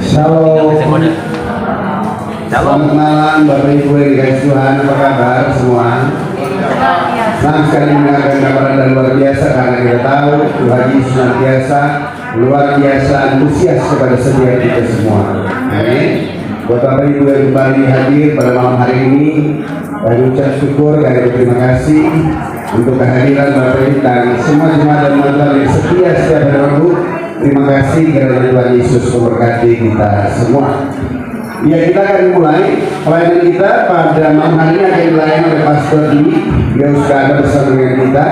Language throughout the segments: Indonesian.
Shalom. Selamat malam Bapak Ibu yang dikasih Tuhan, apa kabar semua? Senang sekali mendengarkan kabar Anda luar biasa karena kita tahu Tuhan Yesus senantiasa luar biasa antusias kepada setiap kita semua. Amin. Buat Bapak Ibu yang kembali hadir pada malam hari ini, kami ucap syukur dan berterima kasih untuk kehadiran Bapak Ibu dan semua jemaat dan teman-teman yang setia setiap hari Rabu. Terima kasih karena Tuhan Yesus memberkati kita semua. Ya, kita akan mulai pelayanan kita pada malam hari ini akan dilayani oleh Pastor Dwi. Dia sudah ada bersama dengan kita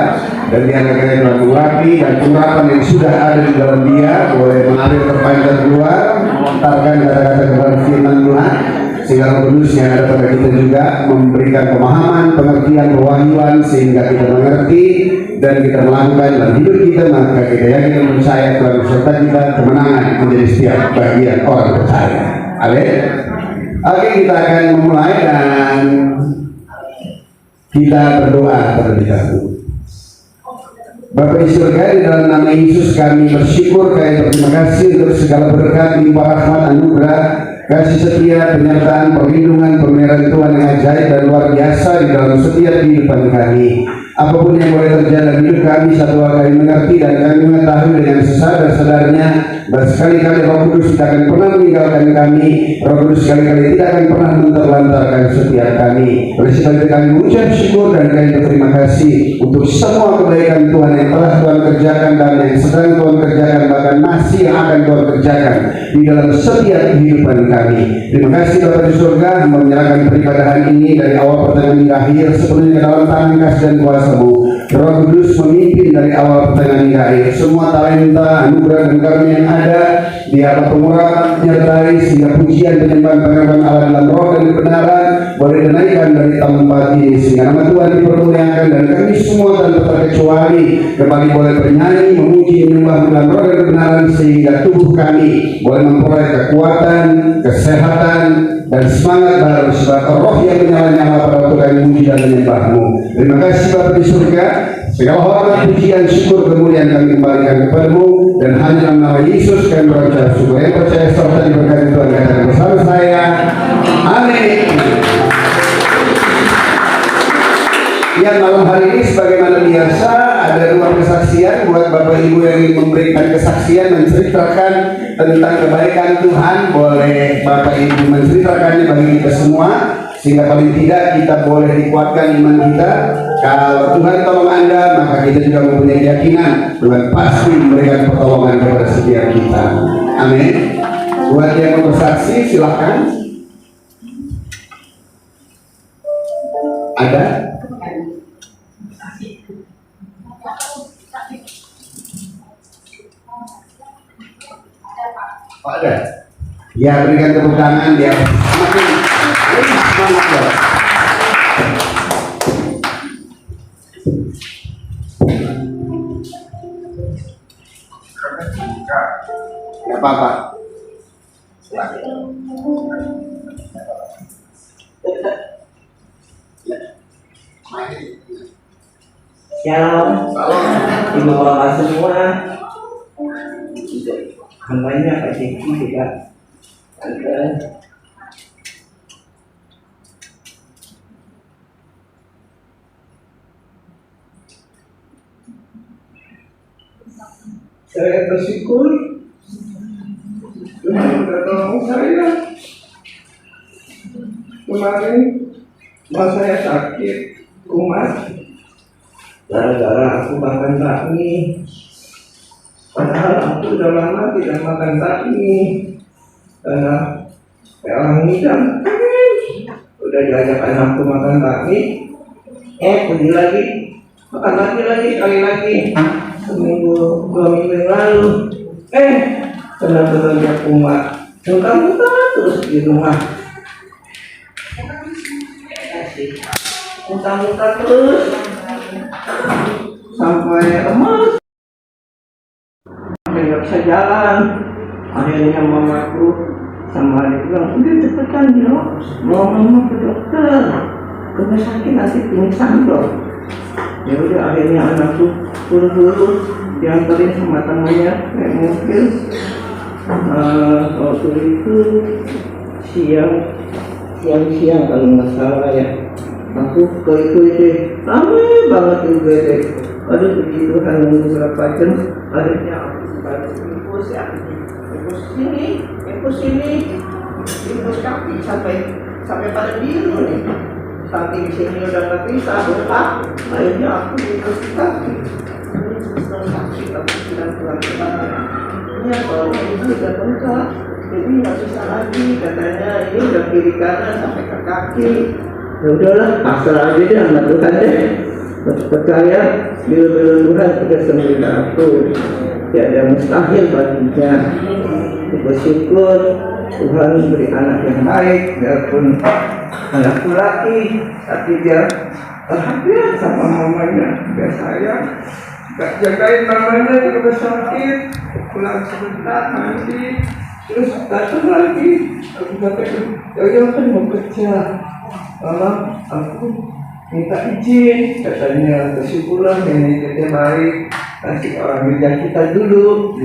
dan dia akan melakukan urapi dan urapan yang sudah ada di dalam dia boleh mengalir terpanjang keluar, melontarkan kata-kata kepada firman Tuhan sehingga Roh Kudus yang ada pada kita juga memberikan pemahaman, pengertian, pewahyuan sehingga kita mengerti dan kita melakukan dalam hidup kita, maka kita yakin dan percaya Tuhan beserta kita kemenangan menjadi setiap bagian orang percaya. Amin. Oke, kita akan memulai dan kita berdoa terlebih dahulu. Bapa di surga, di dalam nama Yesus kami bersyukur, kami berterima kasih untuk segala berkat, limpah rahmat, anugerah, kasih setia, penyertaan, perlindungan, pemeliharaan Tuhan yang ajaib dan luar biasa di dalam setiap kehidupan kami. Apapun yang boleh terjadi dalam hidup kami, satu hal kami mengerti dan kami mengetahui dengan sesadar-sadarnya bahwa sekali-kali Roh Kudus tidak akan pernah meninggalkan kami. Roh Kudus sekali-kali tidak akan pernah menterlantarkan setiap kami. Oleh sebab itu kami mengucap syukur dan kami berterima kasih untuk semua kebaikan Tuhan yang telah Tuhan kerjakan dan yang sedang Tuhan kerjakan, bahkan masih yang akan Tuhan kerjakan di dalam setiap kehidupan kami. Terima kasih Bapa di surga, menyerahkan peribadahan ini dari awal pertengahan hingga akhir sepenuhnya ke dalam tangan kasih dan kuasa. Roh Kudus memimpin dari awal pertengahan hingga akhir. Semua talenta, anugerah dan karunia yang ada di atas pengurapan menyertai sehingga pujian penyembahan pengakuan Allah dalam roh dan kebenaran boleh dinaikkan dari tempat ini sehingga nama Tuhan dipermuliakan dan kami semua tanpa terkecuali kembali boleh bernyanyi, memuji, menyembah dalam roh dan kebenaran sehingga tubuh kami boleh memperoleh kekuatan, kesehatan dan semangat baru sebab roh yang menyala-nyala pada waktu kami memuji dan menyembah-Mu. Terima kasih Bapa di surga, segala hormat, pujian, syukur, kemuliaan kami kembalikan kepada-Mu dan hanya dalam nama Yesus kami berucap syukur. Yang percaya serta diberkati Tuhan katakan bersama saya, amin. Ya, malam hari ini sebagaimana biasa ada dua kesaksian buat Bapak Ibu yang ingin memberikan kesaksian menceritakan tentang kebaikan Tuhan. Boleh Bapak Ibu menceritakannya bagi kita semua sehingga paling tidak kita boleh dikuatkan iman kita. Kalau Tuhan tolong Anda, maka kita juga mempunyai keyakinan Tuhan pasti memberikan pertolongan kepada setiap kita. Amin. Buat yang mau bersaksi silakan. Ada? Oh, ada? Ya, berikan tepuk tangan dia. Semakin semangat ya. Gak apa-apa. Shalom, ibu bapak semua. Hambanya Pak Ciki juga. Saya bersyukur Tuhan sudah tolong saya. Kemarin pas saya sakit kumat gara-gara aku makan bakmi. Padahal aku udah lama tidak makan bakmi karena orang ngidam. Udah diajak anakku makan bakmi, pergi lagi makan bakmi lagi sekali lagi. Seminggu 2 minggu yang lalu, benar-benar dia kumat, muntah-muntah terus di rumah. Muntah-muntah terus sampai lemas. Nggak bisa jalan. Akhirnya mamaku sama dia bilang, udah cepetan dong, mau mama ke dokter, kena sakit nanti pingsan dong. Ya udah akhirnya anakku buru-buru diantarin sama temannya naik mobil Waktu itu siang kalau nggak salah ya, aku ke ramai banget juga deh. Aduh puji Tuhan, beberapa jam akhirnya aku infus ya, infus kaki sampai pada biru nih. Saking sini udah nggak bisa berpak, akhirnya aku infus kaki. Kaki tapi bilang pelan-pelan. Ya kalau itu udah bengkak, jadi nggak bisa lagi, katanya ini udah kiri kanan sampai ke kaki. Ya udahlah, pasrah aja deh sama Tuhan deh. Percaya bila Tuhan sudah sembuhin aku, tiada mustahil baginya. Bersyukur Tuhan beri anak yang baik, biarpun anakku laki, tapi dia perhatian sama mamanya, dia sayang. Gak jagain mamanya juga sakit, pulang sebentar mandi, terus datang lagi. Aku katakan, ya kan mau kerja, mama aku minta izin, katanya bersyukurlah ini kerja baik, kasih orang kerja kita dulu,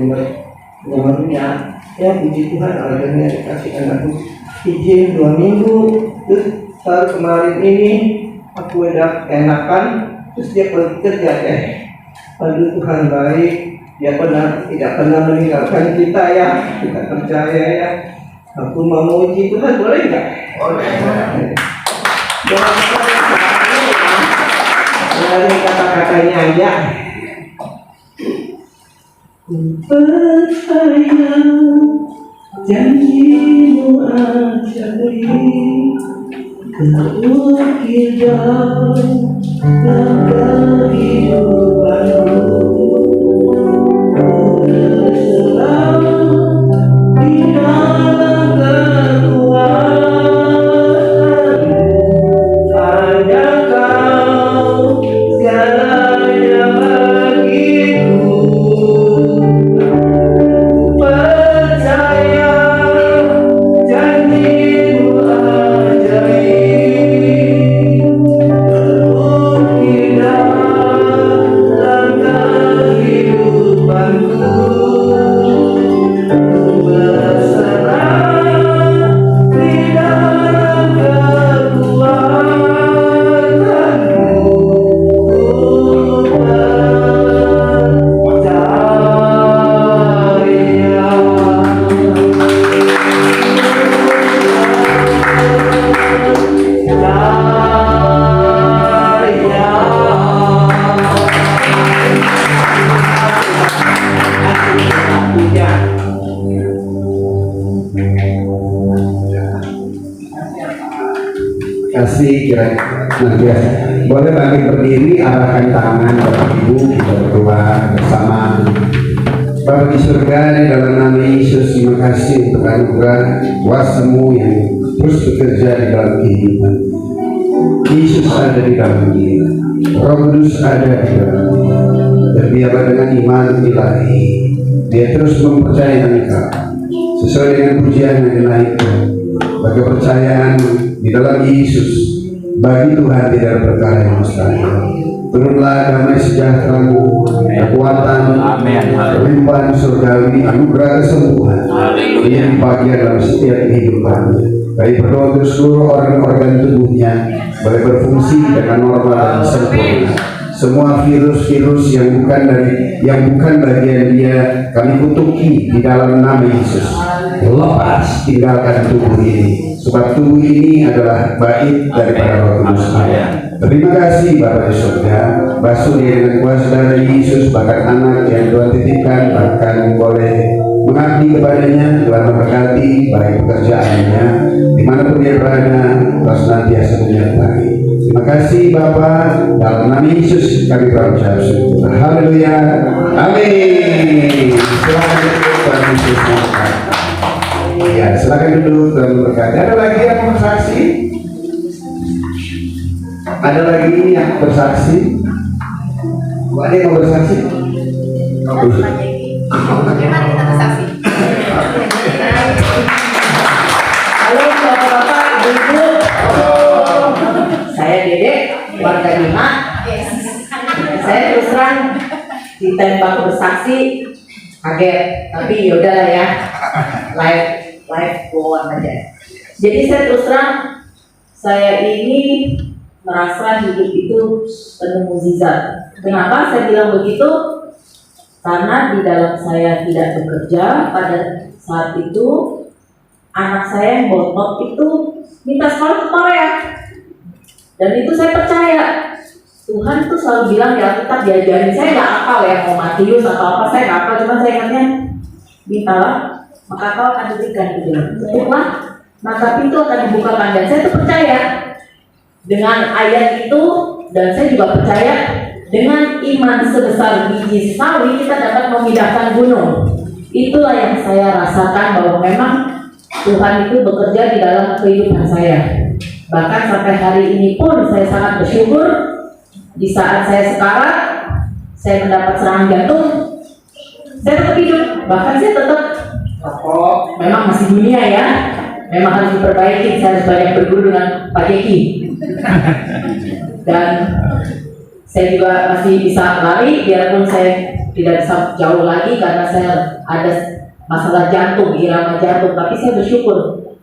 nomornya. Ya puji Tuhan, akhirnya dikasih anakku izin 2 minggu, terus baru kemarin ini aku udah enakan, terus dia pergi kerja deh. Aduh Tuhan baik, dia tidak pernah meninggalkan kita ya, kita percaya ya. Aku mau memuji Tuhan, boleh nggak? Boleh. Dari kata-katanya aja. Ku percaya janjimu ajaib, terukir dalam kehidupanku. Kasih kira-kira boleh bangkit berdiri, arahkan tangan Bapak Ibu, kita berdoa bersama. Bapa di surga, di dalam nama Yesus, terima kasih untuk anugerah kuasa-Mu yang terus bekerja di dalam kehidupan. Yesus ada di dalam dia, Roh Kudus ada di dalam dia, dan biarlah dengan iman ilahi dia terus mempercayai Engkau sesuai dengan pujian yang dinaikkan. Bagi kepercayaan di dalam Yesus, bagi Tuhan tidak ada perkara yang mustahil. Turunlah damai sejahtera-Mu, kekuatan, kelimpahan surgawi, anugerah kesembuhan yang bagian dalam setiap kehidupan. Kami berdoa untuk seluruh organ-organ tubuhnya boleh berfungsi dengan normal dan sempurna. Semua virus-virus yang bukan bagian dia, kami kutuki di dalam nama Yesus. Lepas, tinggalkan tubuh ini, sebab tubuh ini adalah bait daripada Roh Kudus. Terima kasih Bapa di surga, basuh dia dengan kuasa darah Yesus, bahkan anak yang Tuhan titipkan bahkan boleh mengabdi kepadanya. Tuhan memberkati baik pekerjaannya dimanapun dia berada, Tuhan senantiasa menyertai. Terima kasih Bapa, dalam nama Yesus kami berucap syukur. Haleluya, amin. Silakan duduk, Tuhan Yesus memberkati. Ya, silakan duduk, Tuhan memberkati. Ada lagi yang mau bersaksi? Ada lagi yang bersaksi? Ada yang mau bersaksi? Bagaimana kita bersaksi? Halo bapak-bapak, ibu. Saya Dede, warga Lima. Saya terus terang ditembak bersaksi, kaget. Tapi yaudah lah ya. life go on aja. Jadi saya terus terang, saya ini merasa hidup itu penuh mukjizat. Kenapa saya bilang begitu? Karena di dalam saya tidak bekerja pada saat itu, anak saya yang botot itu minta sekolah ke Korea. Dan itu saya percaya Tuhan tuh selalu bilang di Alkitab, diajarin. Saya nggak hafal ya mau Matius atau apa, saya nggak hafal, cuma saya ingatnya mintalah maka kau akan diberikan gitu. Ketuklah maka pintu akan dibukakan. Dan saya tuh percaya dengan ayat itu, dan saya juga percaya dengan iman sebesar biji sawi kita dapat memindahkan gunung. Itulah yang saya rasakan bahwa memang Tuhan itu bekerja di dalam kehidupan saya. Bahkan sampai hari ini pun saya sangat bersyukur. Di saat saya sekarat, saya mendapat serangan jantung, saya tetap hidup. Bahkan saya tetap rokok. Memang masih dunia ya, memang harus diperbaiki. Saya harus banyak berguru dengan Pak Jeki. Dan saya juga masih bisa lari, biarpun saya tidak bisa jauh lagi karena saya ada masalah jantung, irama jantung. Tapi saya bersyukur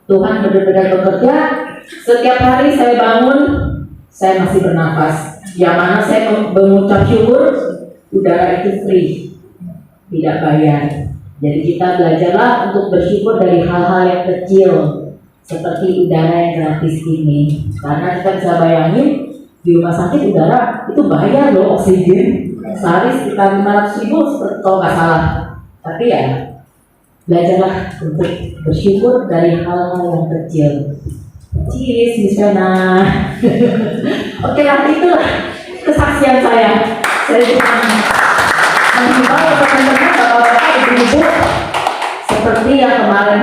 Tuhan benar-benar bekerja. Setiap hari saya bangun, saya masih bernafas. Yang mana saya mengucap syukur, udara itu free, tidak bayar. Jadi kita belajarlah untuk bersyukur dari hal-hal yang kecil, seperti udara yang gratis ini. Karena kita bisa bayangin di rumah sakit udara itu bayar loh, oksigen sehari sekitar 500.000 kalau nggak salah. Tapi ya belajarlah untuk bersyukur dari hal-hal yang kecil. Cheers, Miss Fena. Oke lah, itulah kesaksian saya. Saya juga menghimbau teman-teman, bapak-bapak, ibu-ibu, seperti yang kemarin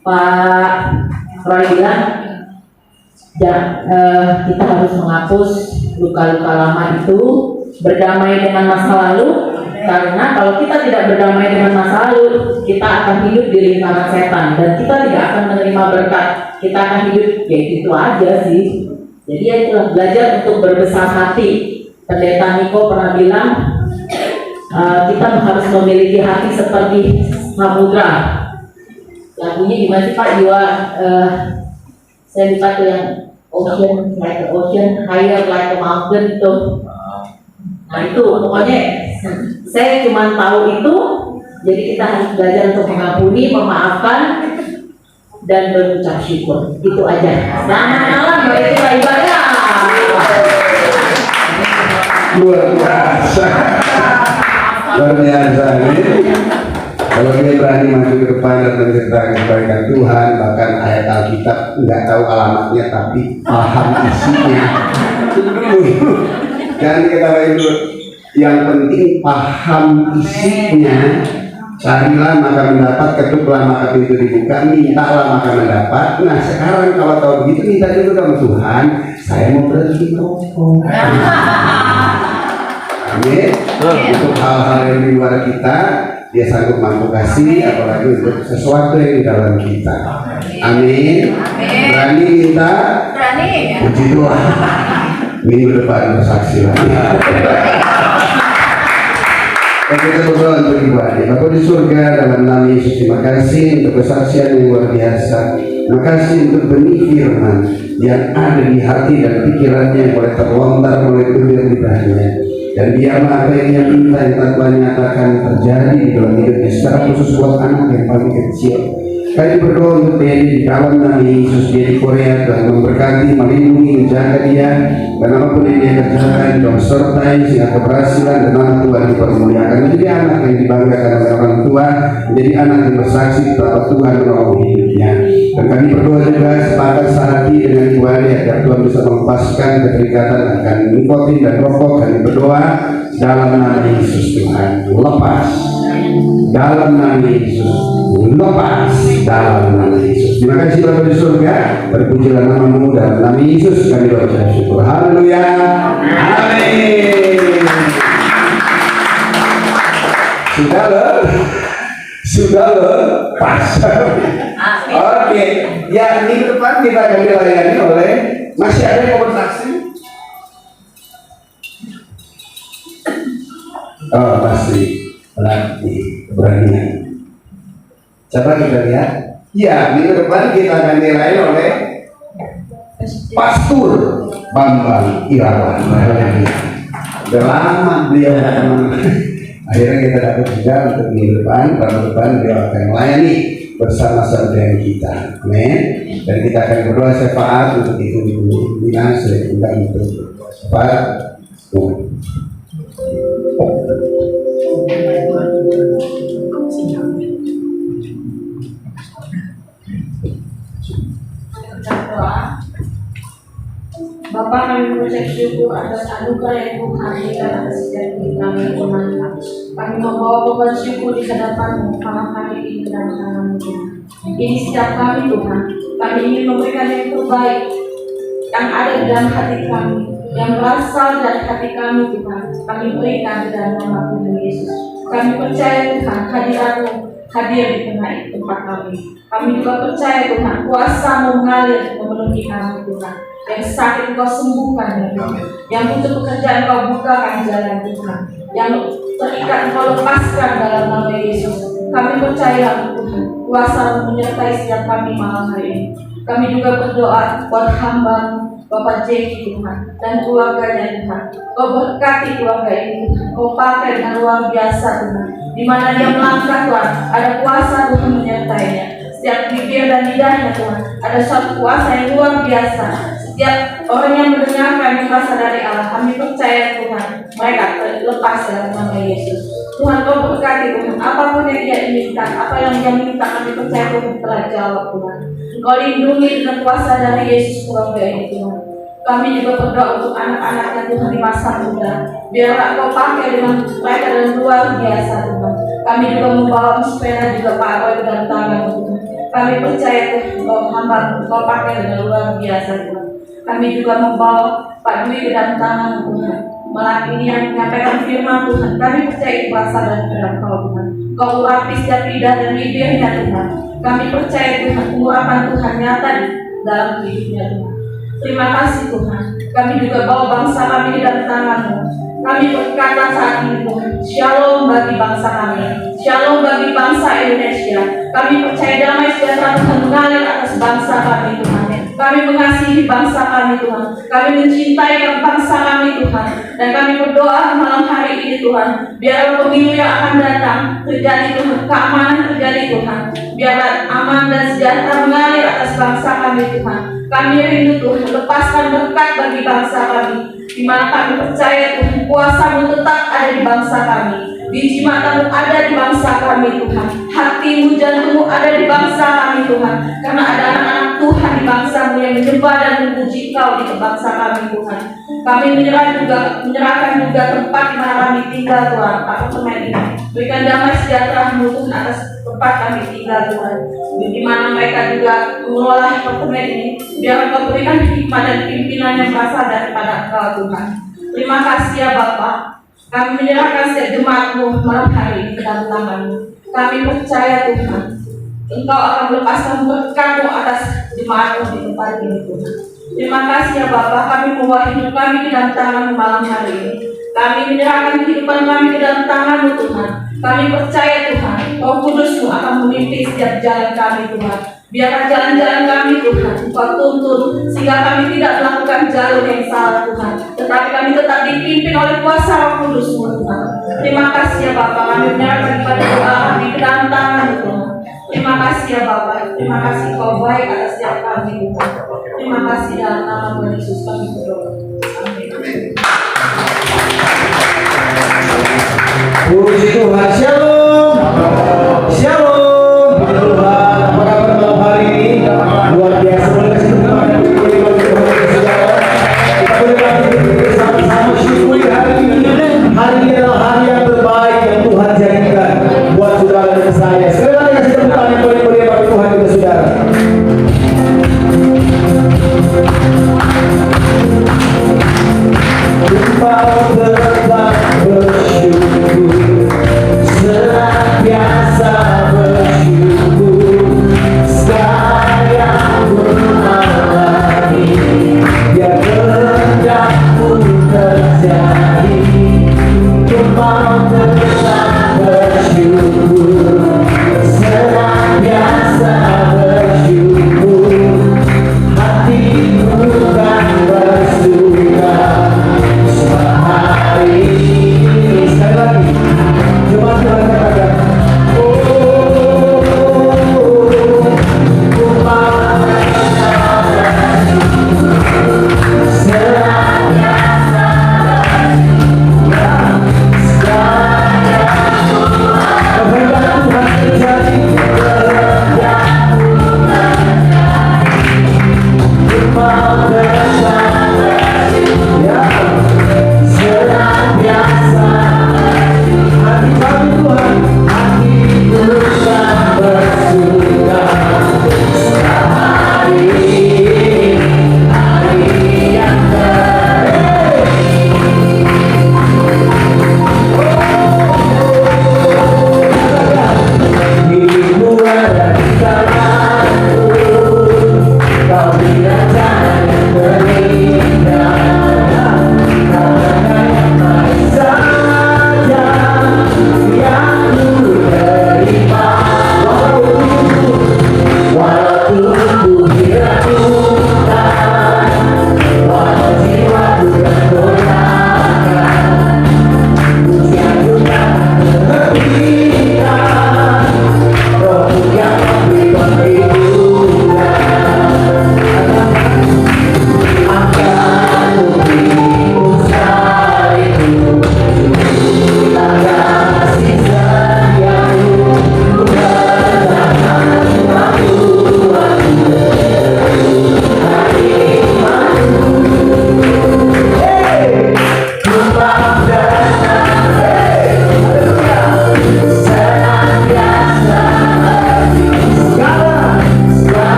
Pak Roy bilang, kita harus menghapus luka-luka lama itu, berdamai dengan masa lalu. Karena kalau kita tidak berdamai dengan masa lalu, kita akan hidup di lingkaran setan dan kita tidak akan menerima berkat. Kita akan hidup ya itu aja sih. Jadi ya itulah, belajar untuk berbesar hati. Pendeta Niko pernah bilang kita harus memiliki hati seperti samudra. Lagunya gimana sih Pak? Saya lupa tuh yang ocean like the ocean, higher like the mountain itu. Nah itu pokoknya saya cuma tahu itu. Jadi kita harus belajar untuk mengampuni, memaafkan, dan berucap syukur. Itu aja. Selamat malam, mari kita ibadah. Luar biasa. Luar biasa ini. Kalau dia berani maju ke depan dan menceritakan kebaikan Tuhan, bahkan ayat Alkitab nggak tahu alamatnya tapi paham isinya. Jangan diketahui dulu. Yang penting paham isinya. Carilah maka mendapat, ketuklah maka pintu dibuka, mintalah maka mendapat. Nah sekarang kalau tahu begitu, minta dulu sama Tuhan, saya mau berhenti rokok. Amin. Untuk hal-hal yang di luar kita, dia sanggup mampu kasih, apalagi untuk sesuatu yang di dalam kita. Amin. Berani minta? Berani. Puji Tuhan. Minggu depan bersaksi lagi. Dan kita berdoa untuk Ibu Adi. Bapa di surga, dalam nama Yesus, terima kasih untuk kesaksian yang luar biasa. Terima kasih untuk benih firman yang ada di hati dan pikirannya yang boleh terlontar oleh bibir lidahnya. Dan biarlah apa yang dia minta yang tak nyatakan terjadi di dalam hidupnya, secara khusus buat anak yang paling kecil. Kami berdoa untuk Dedi di dalam nama Yesus. Dia di Korea, Tuhan memberkati, melindungi, menjaga dia, dan apapun yang dia kerjakan, Tuhan sertai sehingga keberhasilan dan nama Tuhan dipermuliakan. Menjadi anak yang dibanggakan oleh orang tua, menjadi anak yang bersaksi betapa Tuhan menolong hidupnya. Dan kami berdoa juga sepakat sehati dengan Ibu Adi agar Tuhan bisa melepaskan keterikatan akan nikotin dan rokok. Kami berdoa dalam nama Yesus, Tuhan lepas. Dalam nama Yesus, lepas dalam nama Yesus. Terima kasih Bapa di surga, terpujilah nama-Mu, dalam nama Yesus kami berucap syukur. Haleluya. Amin. Sudah loh, pas. Oke, ya minggu depan kita akan dilayani oleh, masih ada yang mau bersaksi? Oh pasti. Berarti keberanian. Coba kita lihat. Ya, minggu depan kita akan nilai oleh Pastor Bambang Irawan. Udah lama beliau teman. Akhirnya kita dapat juga untuk minggu depan beliau akan melayani bersama-sama dengan kita. Amin. Dan kita akan berdoa syafaat untuk itu Bina sering undang untuk berdoa syafaat. Bapak, kami mengucap syukur atas anugerah yang Tuhan berikan atas setiap kami Tuhan. Kami membawa beban syukur di hadapan-Mu malam hari ini dalam tangan-Mu Tuhan. Ini setiap kami Tuhan, kami ingin memberikan yang terbaik yang ada di dalam hati kami, yang berasal dari hati kami Tuhan. Kami berikan di dalam nama Tuhan Yesus. Kami percaya Tuhan hadirat-Mu hadir di tengah tempat kami. Kami juga percaya Tuhan kuasa-Mu mengalir memenuhi kami Tuhan. Yang sakit Engkau sembuhkan ya Tuhan. Yang butuh pekerjaan Engkau bukakan jalan Tuhan. Yang terikat Engkau lepaskan dalam nama Yesus. Kami percaya Tuhan kuasa menyertai setiap kami malam hari ini. Kami juga berdoa buat hamba Bapak Jeki Tuhan dan keluarganya Tuhan. Kau berkati keluarga ini Tuhan. Kau pakai dengan luar biasa Tuhan. Di mana dia melangkah Tuhan, ada kuasa Tuhan menyertainya. Setiap bibir dan lidahnya Tuhan, ada suatu kuasa yang luar biasa. Setiap orang yang mendengarkan yang berasal dari Allah, kami percaya Tuhan, mereka terlepas dalam nama Yesus. Tuhan Kau berkati Tuhan, apapun yang dia inginkan, apa yang dia minta, kami percaya Tuhan telah jawab Tuhan. Kau lindungi dengan kuasa dari Yesus keluarga ini Tuhan. Kami juga berdoa untuk anak-anaknya Tuhan di masa muda. Biarlah Kau pakai dengan mereka dengan luar biasa Tuhan. Kami juga membawa sepeda juga Pak Roy dalam tangan Tuhan. Kami percaya Tuhan Kau hamba Kau pakai dengan luar biasa Tuhan. Kami juga membawa Pak Dwi ke dalam tangan Tuhan. Malam ini yang menyampaikan firman Tuhan, kami percaya kuasa dan kehendak Kau Tuhan. Kau urapi setiap lidah dan bibirnya Tuhan. Kami percaya Tuhan, urapan Tuhan nyata dalam hidupnya Tuhan. Terima kasih Tuhan. Kami juga bawa bangsa kami di dalam tangan-Mu. Kami berkata saat ini Tuhan, Shalom bagi bangsa kami, Shalom bagi bangsa Indonesia. Kami percaya damai sejahtera Tuhan mengalir atas bangsa kami Tuhan. Kami mengasihi bangsa kami Tuhan. Kami mencintai bangsa kami Tuhan. Dan kami berdoa malam hari ini Tuhan, biarlah pemilu yang akan datang terjadi Tuhan, keamanan terjadi Tuhan. Biarlah aman dan sejahtera mengalir atas bangsa kami Tuhan. Kami rindu Tuhan, lepaskan berkat bagi bangsa kami. Di mana kami percaya Tuhan, kuasa-Mu tetap ada di bangsa kami. Biji mata-Mu ada di bangsa kami Tuhan. Hati-Mu, jantung-Mu ada di bangsa kami Tuhan. Karena ada anak-anak Tuhan di bangsa-Mu yang menyembah dan memuji Kau di bangsa kami Tuhan. Kami menyerahkan juga tempat di mana kami tinggal Tuhan, apartemen ini. Berikan damai sejahtera-Mu Tuhan atas tempat kami tinggal Tuhan. Di mana mereka juga mengelola apartemen ini. Biar Kau berikan hikmat dan pimpinan yang berasal daripada Kau Tuhan. Terima kasih ya Bapak. Kami menyerahkan setiap jemaat-Mu malam hari ini ke dalam tangan-Mu. Kami percaya Tuhan, Engkau akan melepaskan berkat-Mu atas jemaat-Mu di tempat ini Tuhan. Terima kasih ya Bapak, kami membawa hidup kami di dalam tangan-Mu malam hari ini. Kami menyerahkan kehidupan kami ke dalam tangan-Mu Tuhan. Kami percaya Tuhan, Roh Kudus-Mu akan memimpin setiap jalan kami Tuhan. Biarlah jalan-jalan kami Tuhan Engkau tuntun, sehingga kami tidak melakukan jalur yang salah Tuhan, tetapi kami tetap dipimpin oleh kuasa Roh Kudus-Mu Tuhan. Terima kasih ya Bapak, kami menyerahkan kepada doa kami ke dalam tangan Tuhan. Terima kasih ya Bapak, terima kasih Kau baik atas setiap kami Tuhan. Terima kasih dalam nama Tuhan Yesus kami berdoa. Amin. Puji Tuhan, Shalom. Shalom. Puji Tuhan. Apa kabar malam hari ini? Luar biasa. Boleh kasih tepuk tangan yang bagi saudara. Kita boleh bersama-sama syukuri hari ini. Hari ini adalah hari yang terbaik yang Tuhan jadikan buat saudara dan saya. Sekali lagi kasih tepuk tangan yang boleh bagi Tuhan juga saudara. Engkau tetap bersyukur senantiasa.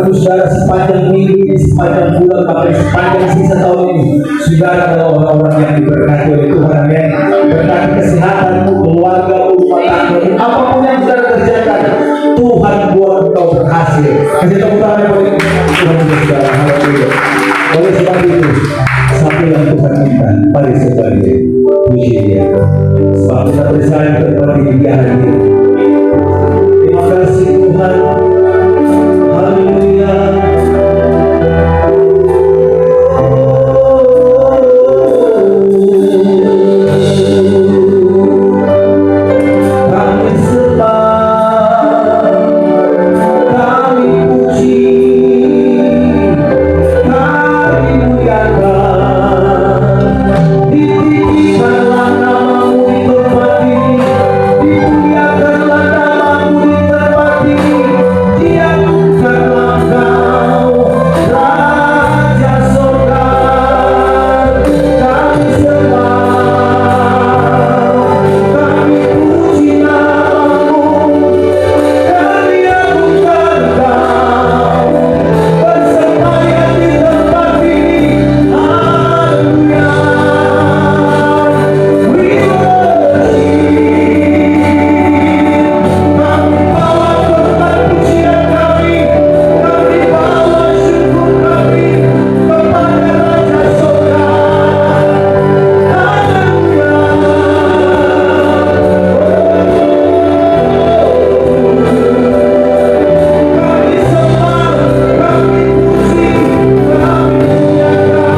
Bapak Ibu Saudara, sepanjang minggu ini, sepanjang bulan, bahkan sepanjang sisa tahun ini, saudara adalah orang-orang yang diberkati oleh Tuhan. Amin. Berkati kesehatanmu, keluarga, rumah tangga, apapun yang saudara kerjakan, Tuhan buat engkau berhasil. Kasih tepuk tangan yang boleh Tuhan saudara. Haleluya. Oleh sebab itu, satu yang Tuhan minta, mari sebagai puji Dia. Sebab kita bersama berpati di Dia hari ini. Terima kasih Tuhan. Haleluya. Kami sembah, kami puji, kami muliakan. Ditinggikanlah namamu di tempat ini, dimuliakanlah namamu di tempat ini. Diagungkanlah Kau, Raja Sorga. Kami sembah, kami puji namamu, kami agungkan Kau, bersemayam di tempat ini. Haleluya. We worship. Kami bawa korban pujian kami bawa syukur kami kepada Raja Sorga. Haleluya. Kami sembah, kami puji, kami muliakan.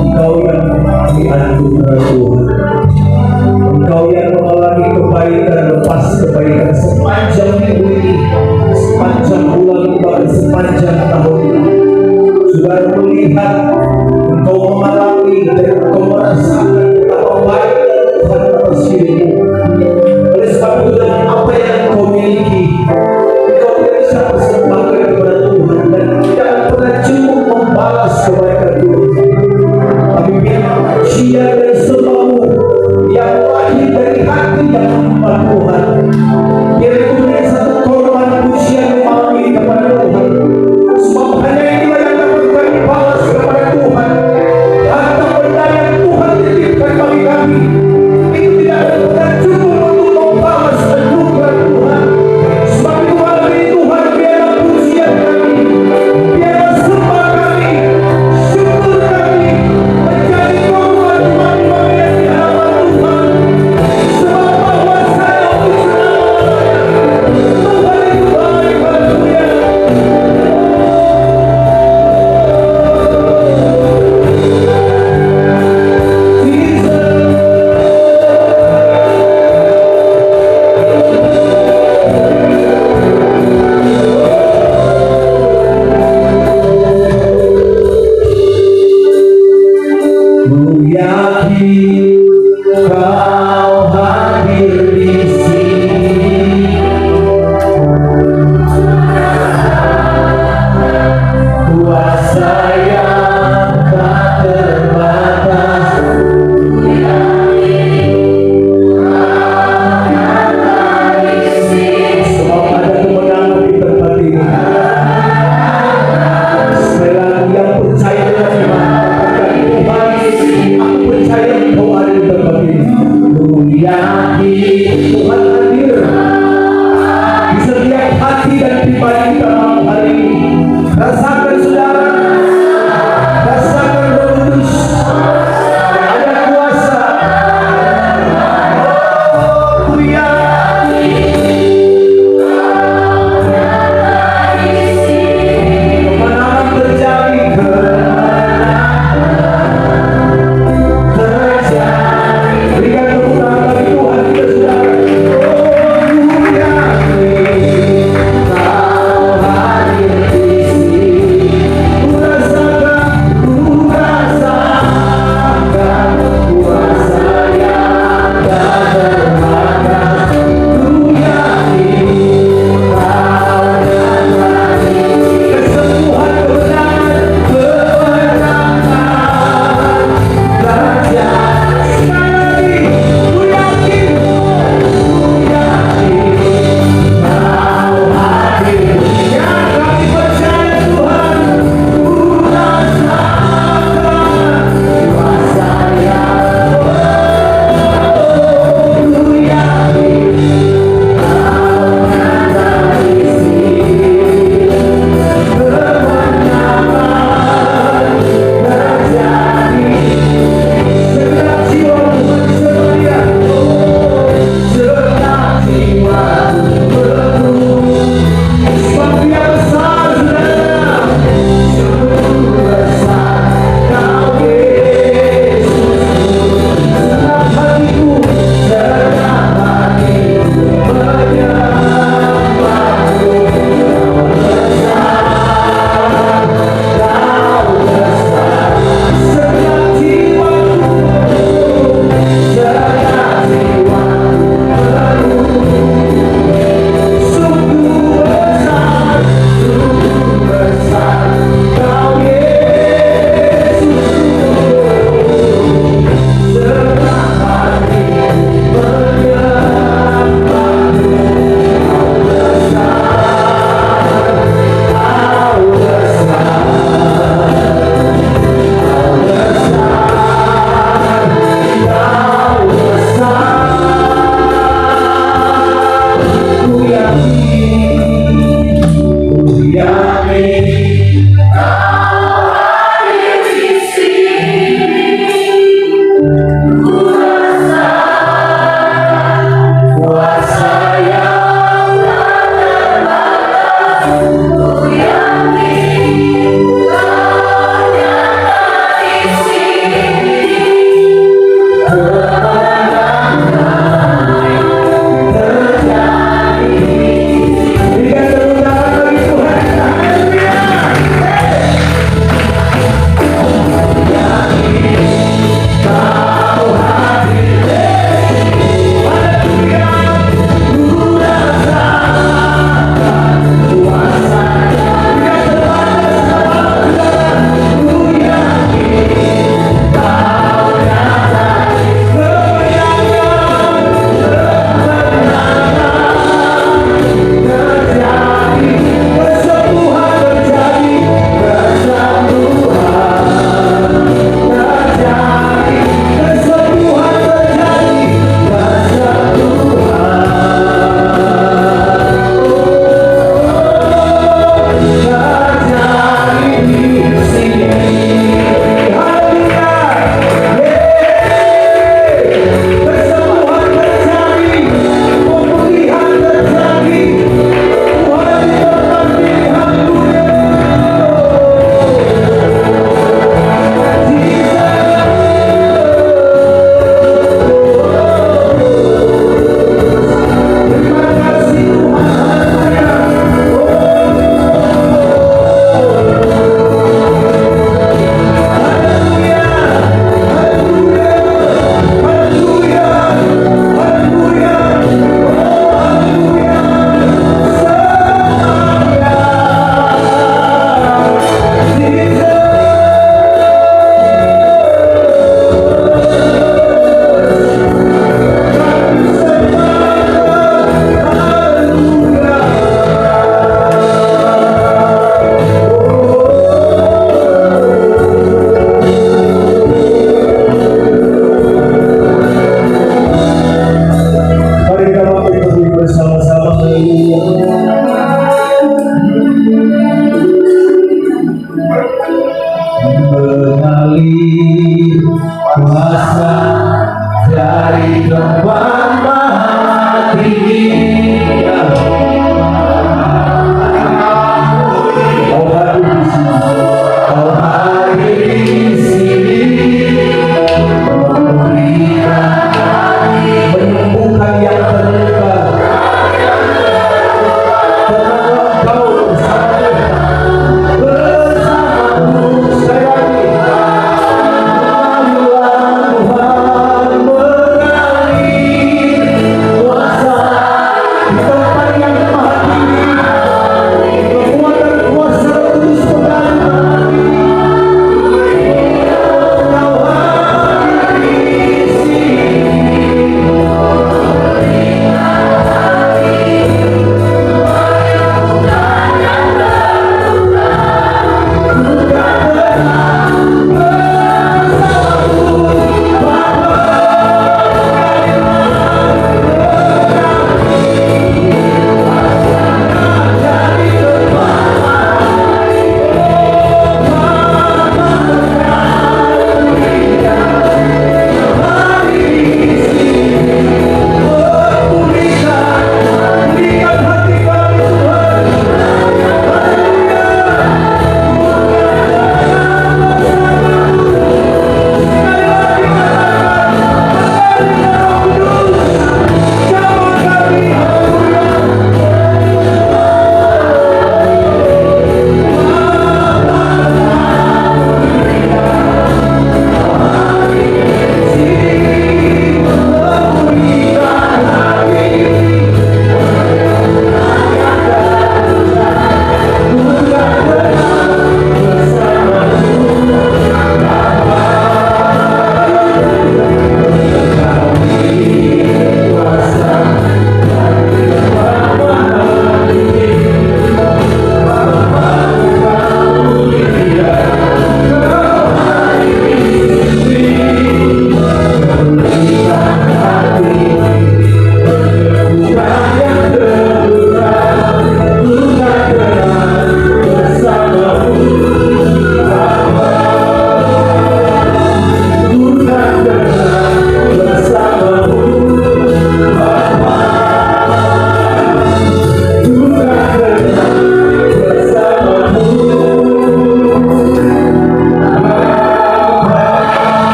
Engkau yang mengalami anugerah Tuhan, Engkau yang mengalami kebaikan lepas kebaikan sepanjang minggu ini, sepanjang bulan bahkan sepanjang tahun ini. Saudara melihat, Engkau mengalami dan Engkau merasakan betapa baik Tuhan atas dirimu. Oleh sebab itu, dengan apa yang Engkau miliki, Engkau tidak bisa persembahkan kepada Tuhan dan tidak pernah cukup membalas kebaikan Tuhan. Tapi biar pujian dan sembahmu yang lahir dari hati yang menyembah Tuhan, biar itu menjadi satu korban pujian malam ini kepada Tuhan. Sebab hanya inilah yang dapat kami balas kepada Tuhan. Harta benda yang Tuhan titipkan bagi kami itu tidak pernah cukup untuk membalas dan yakin Tuhan hadir di setiap hati dan pribadi kita malam hari ini. Rasakan saudara, rasakan Roh Kudus, ada kuasa. Ku yakin kemenangan terjadi, terjadi. Berikan tepuk tangan bagi Tuhan kita sudah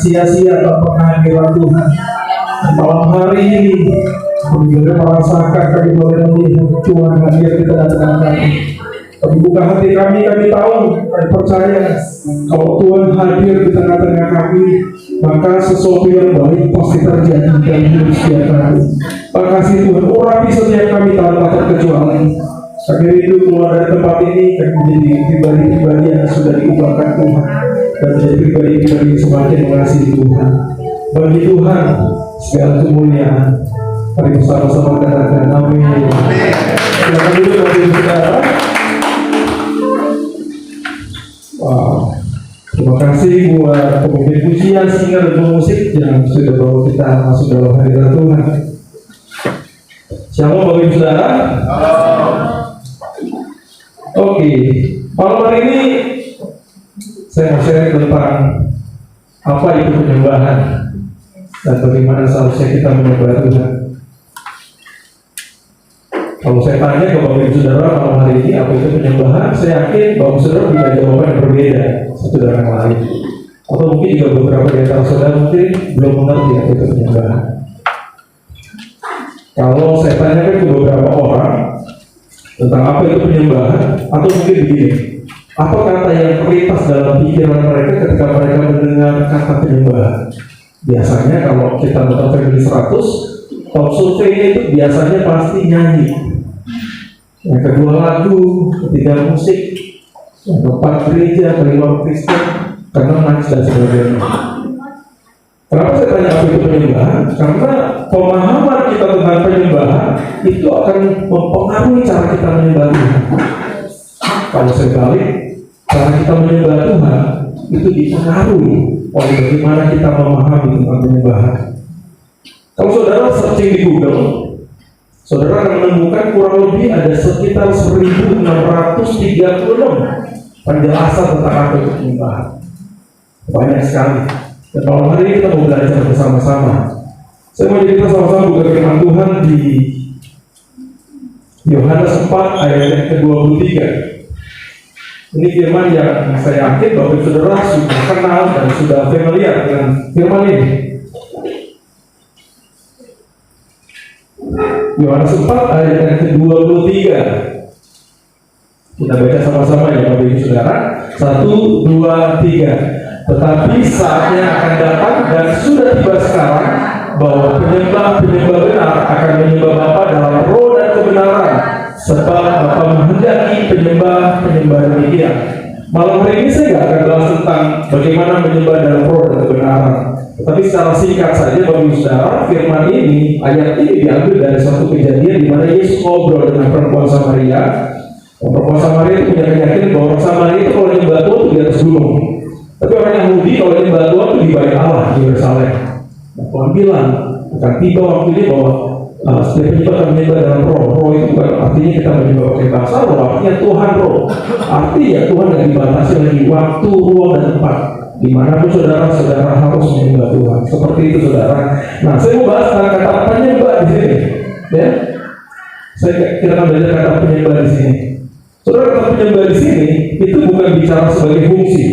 sia-sia tanpa kehadiran Tuhan. Malam hari ini, kita merasakan kami boleh melihat Tuhan hadir di tengah-tengah kami. Kami buka hati kami tahu, kami percaya kalau Tuhan hadir di tengah-tengah kami, maka sesuatu yang baik pasti terjadi dalam hidup setiap kami. Makasih Tuhan, urapi setiap kami tanpa terkecuali. Kami rindu keluar dari tempat ini, kami menjadi pribadi-pribadi yang sudah diubahkan Tuhan, dan menjadi pribadi-pribadi yang semakin mengasihi Tuhan. Bagi Tuhan segala kemuliaan. Mari bersama-sama katakan amin. Silakan dulu bagi saudara. Wow. Terima kasih buat pemimpin pujian, singer, dan pemusik yang sudah bawa kita masuk dalam hadirat Tuhan. Shalom bagi saudara. Oke, malam hari ini saya mau share tentang apa itu penyembahan dan bagaimana seharusnya kita menyembah Tuhan. Kalau saya tanya ke Bapak Ibu Saudara malam hari ini apa itu penyembahan, saya yakin Bapak Saudara punya jawaban yang berbeda satu dengan yang lain. Atau mungkin juga beberapa di antara saudara mungkin belum mengerti apa itu penyembahan. Kalau saya tanyakan ke beberapa orang tentang apa itu penyembahan, atau mungkin begini, apa kata yang terlintas dalam pikiran mereka ketika mereka mendengar kata penyembahan? Biasanya kalau kita nonton Family 100, top survei itu biasanya pasti nyanyi. Yang kedua lagu, ketiga musik, yang keempat gereja, kelima Kristen, karena nangis dan sebagainya. Kenapa saya tanya apa itu penyembahan? Karena pemahaman kita tentang penyembahan itu akan mempengaruhi cara kita menyembah Tuhan. Kalau saya balik, cara kita menyembah Tuhan itu dipengaruhi oleh bagaimana kita memahami tentang penyembahan. Kalau saudara searching di Google, saudara akan menemukan kurang lebih ada sekitar 1636 penjelasan tentang apa itu penyembahan. Banyak sekali. Dan malam hari ini kita mau belajar bersama-sama. Saya mau jadi kita sama-sama buka firman Tuhan di Yohanes 4 ayat yang ke-23. Ini firman yang saya yakin Bapak Saudara sudah kenal dan sudah familiar dengan firman ini. Yohanes 4 ayat yang ke-23. Kita baca sama-sama ya Bapak Ibu Saudara. 1, 2, 3. Tetapi saatnya akan datang dan sudah tiba sekarang bahwa penyembah-penyembah benar akan menyembah Bapa dalam roh dan kebenaran, sebab Bapa menghendaki penyembah-penyembah demikian. Malam hari ini saya tidak akan bahas tentang bagaimana menyembah dalam roh dan kebenaran. Tapi secara singkat saja bagi saudara, firman ini, ayat ini diambil dari suatu kejadian di mana Yesus ngobrol dengan perempuan Samaria. Perempuan Samaria itu punya keyakinan bahwa orang Samaria itu kalau menyembah Tuhan itu di atas gunung. Tapi orang Yahudi kalau menyembah Tuhan itu di bait Allah di Yerusalem. Nah, Tuhan bilang akan tiba waktunya bahwa setiap penyembah akan menyembah dalam roh. Roh itu bukan artinya kita menyembah pakai bahasa roh, artinya Tuhan roh. Artinya Tuhan yang dibatasi lagi waktu, ruang, dan tempat. Dimanapun saudara-saudara harus menyembah Tuhan. Seperti itu saudara. Nah, saya mau bahas tentang kata penyembah di sini. Ya, kita akan belajar kata penyembah di sini. Saudara, kata penyembah di sini itu bukan bicara sebagai fungsi.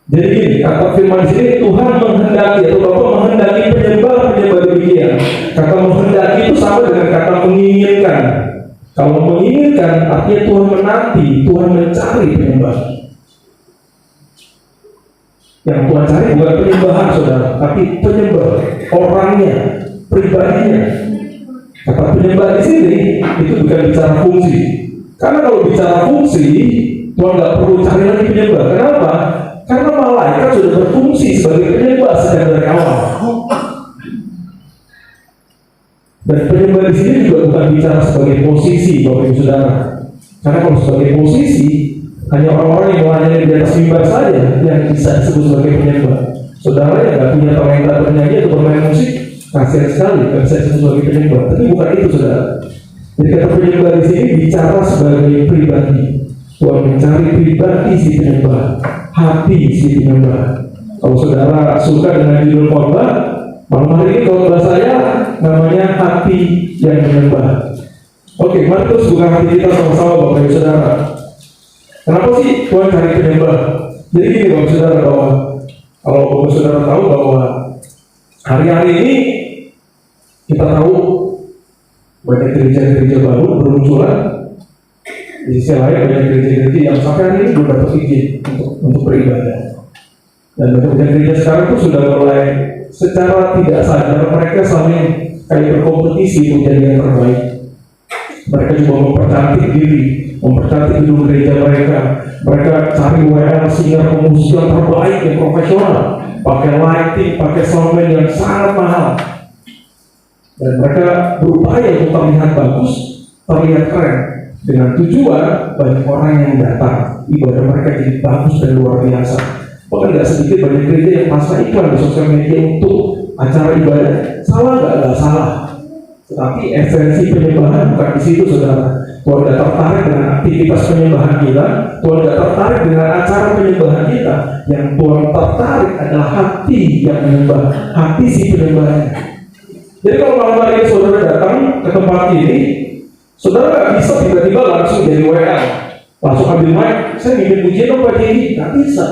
Jadi gini, kata firman di sini Tuhan menghendaki atau Bapa menghendaki penyembah-penyembah demikian. Kata menghendaki itu sama dengan kata menginginkan. Kalau menginginkan artinya Tuhan menanti, Tuhan mencari penyembah. Yang Tuhan cari bukan penyembahan saudara, tapi penyembah orangnya, pribadinya. Kata penyembah di sini itu bukan bicara fungsi. Karena kalau bicara fungsi, Tuhan nggak perlu cari lagi penyembah. Kenapa? Karena malaikat sudah berfungsi sebagai penyembah sejak dari awal. Dan penyembah di sini juga bukan bicara sebagai posisi, Bapak Ibu Saudara. Karena kalau sebagai posisi, hanya orang-orang yang melayani di atas mimbar saja yang bisa disebut sebagai penyembah. Saudara yang nggak punya talenta bernyanyi atau bermain musik, kasihan sekali nggak bisa disebut sebagai penyembah. Tapi bukan itu, saudara. Jadi kata penyembah di sini bicara sebagai pribadi. Tuhan mencari pribadi si penyembah, hati si penyembah. Kalau saudara suka dengan judul khotbah, malam hari ini kalau bahasa saya namanya hati yang menyembah. Oke, mari terus buka hati kita sama-sama Bapak Ibu Saudara. Kenapa sih Tuhan cari penyembah? Jadi gini Bapak Saudara, bahwa Kalau Bapak Saudara tahu bahwa hari-hari ini kita tahu banyak gereja-gereja baru bermunculan. Di sisi lain banyak gereja-gereja yang sampai hari ini belum dapat izin untuk beribadah. Dan banyak gereja sekarang itu sudah mulai secara tidak sadar mereka saling kayak berkompetisi menjadi yang terbaik. Mereka juga mempercantik diri, mempercantik gedung gereja mereka. Mereka cari WL singer pemusik yang terbaik, yang profesional, pakai lighting, pakai soundman yang sangat mahal. Dan mereka berupaya untuk terlihat bagus, terlihat keren, dengan tujuan banyak orang yang datang, ibadah mereka jadi bagus dan luar biasa. Bahkan tidak sedikit banyak gereja yang pasang iklan di sosial media untuk acara ibadah. Salah nggak salah. Tetapi esensi penyembahan bukan di situ, saudara. Tuhan tidak tertarik dengan aktivitas penyembahan kita, Tuhan tidak tertarik dengan acara penyembahan kita. Yang Tuhan tertarik adalah hati yang menyembah, hati si penyembahnya. Jadi kalau malam hari ini saudara datang ke tempat ini, saudara nggak bisa tiba-tiba langsung jadi WL, langsung ambil mic, saya bikin pujian apa jadi, nggak bisa.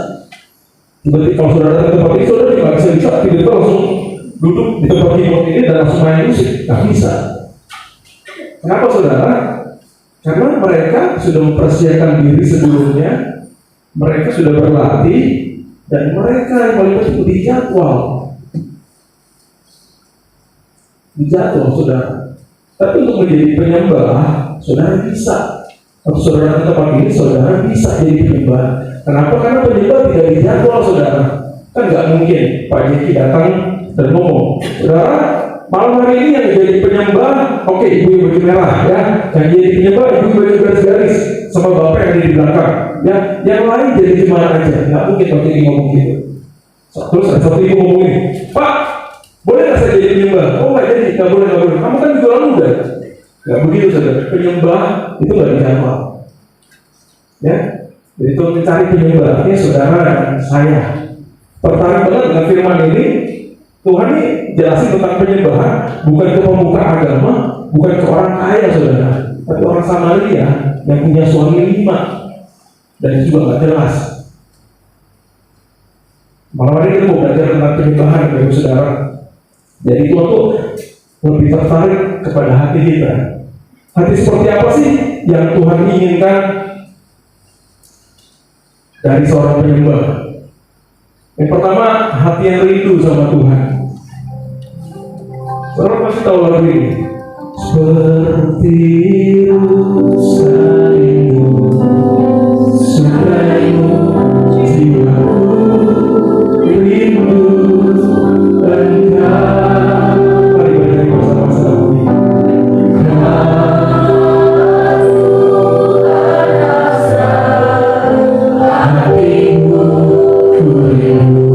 Tiba-tiba kalau saudara datang ke tempat ini, saudara nggak bisa tiba-tiba langsung duduk di tempat keyboard ini dan langsung main musik, nggak bisa. Kenapa saudara? Karena mereka sudah mempersiapkan diri sebelumnya, mereka sudah berlatih, dan mereka yang paling penting dijadwal, saudara. Tapi untuk menjadi penyembah, saudara bisa. Atau saudara ke tempat ini, saudara bisa jadi penyembah. Kenapa? Karena penyembah tidak dijadwal, saudara. Kan nggak mungkin Pak Jeki datang dan ngomong, saudara, malam hari ini yang jadi penyembah, oke, ibu yang baju merah, ya. Yang jadi penyembah, ibu baju garis-garis, sama bapak yang ada di belakang, ya. Yang lain jadi gimana aja, nggak mungkin Pak Jeki ngomong gitu. Terus ada satu ibu ngomong ini, Pak, boleh nggak saya jadi penyembah? Oh nggak jadi, nggak boleh. Kamu kan juga orang muda. Nggak begitu, saudara. Penyembah itu nggak dijadwal. Ya, jadi Tuhan mencari penyembahnya saudara dan saya. Tertarik banget dengan firman ini. Tuhan ini jelasin tentang penyembahan bukan ke pemuka agama, bukan ke orang kaya, saudara, tapi orang Samaria yang punya suami 5 dan itu juga nggak jelas. Malam hari kita mau belajar tentang penyembahan, Bapak Saudara. Jadi Tuhan tuh lebih tertarik kepada hati kita. Hati seperti apa sih yang Tuhan inginkan dari seorang penyembah? Yang pertama, hati yang rindu sama Tuhan. Saudara pasti tahu lagu ini. Seperti rusa rindu, sukaimu, jiwaku rindu engkau. Mari bernyanyi bersama-sama lagu ini. Hatimu ku rindu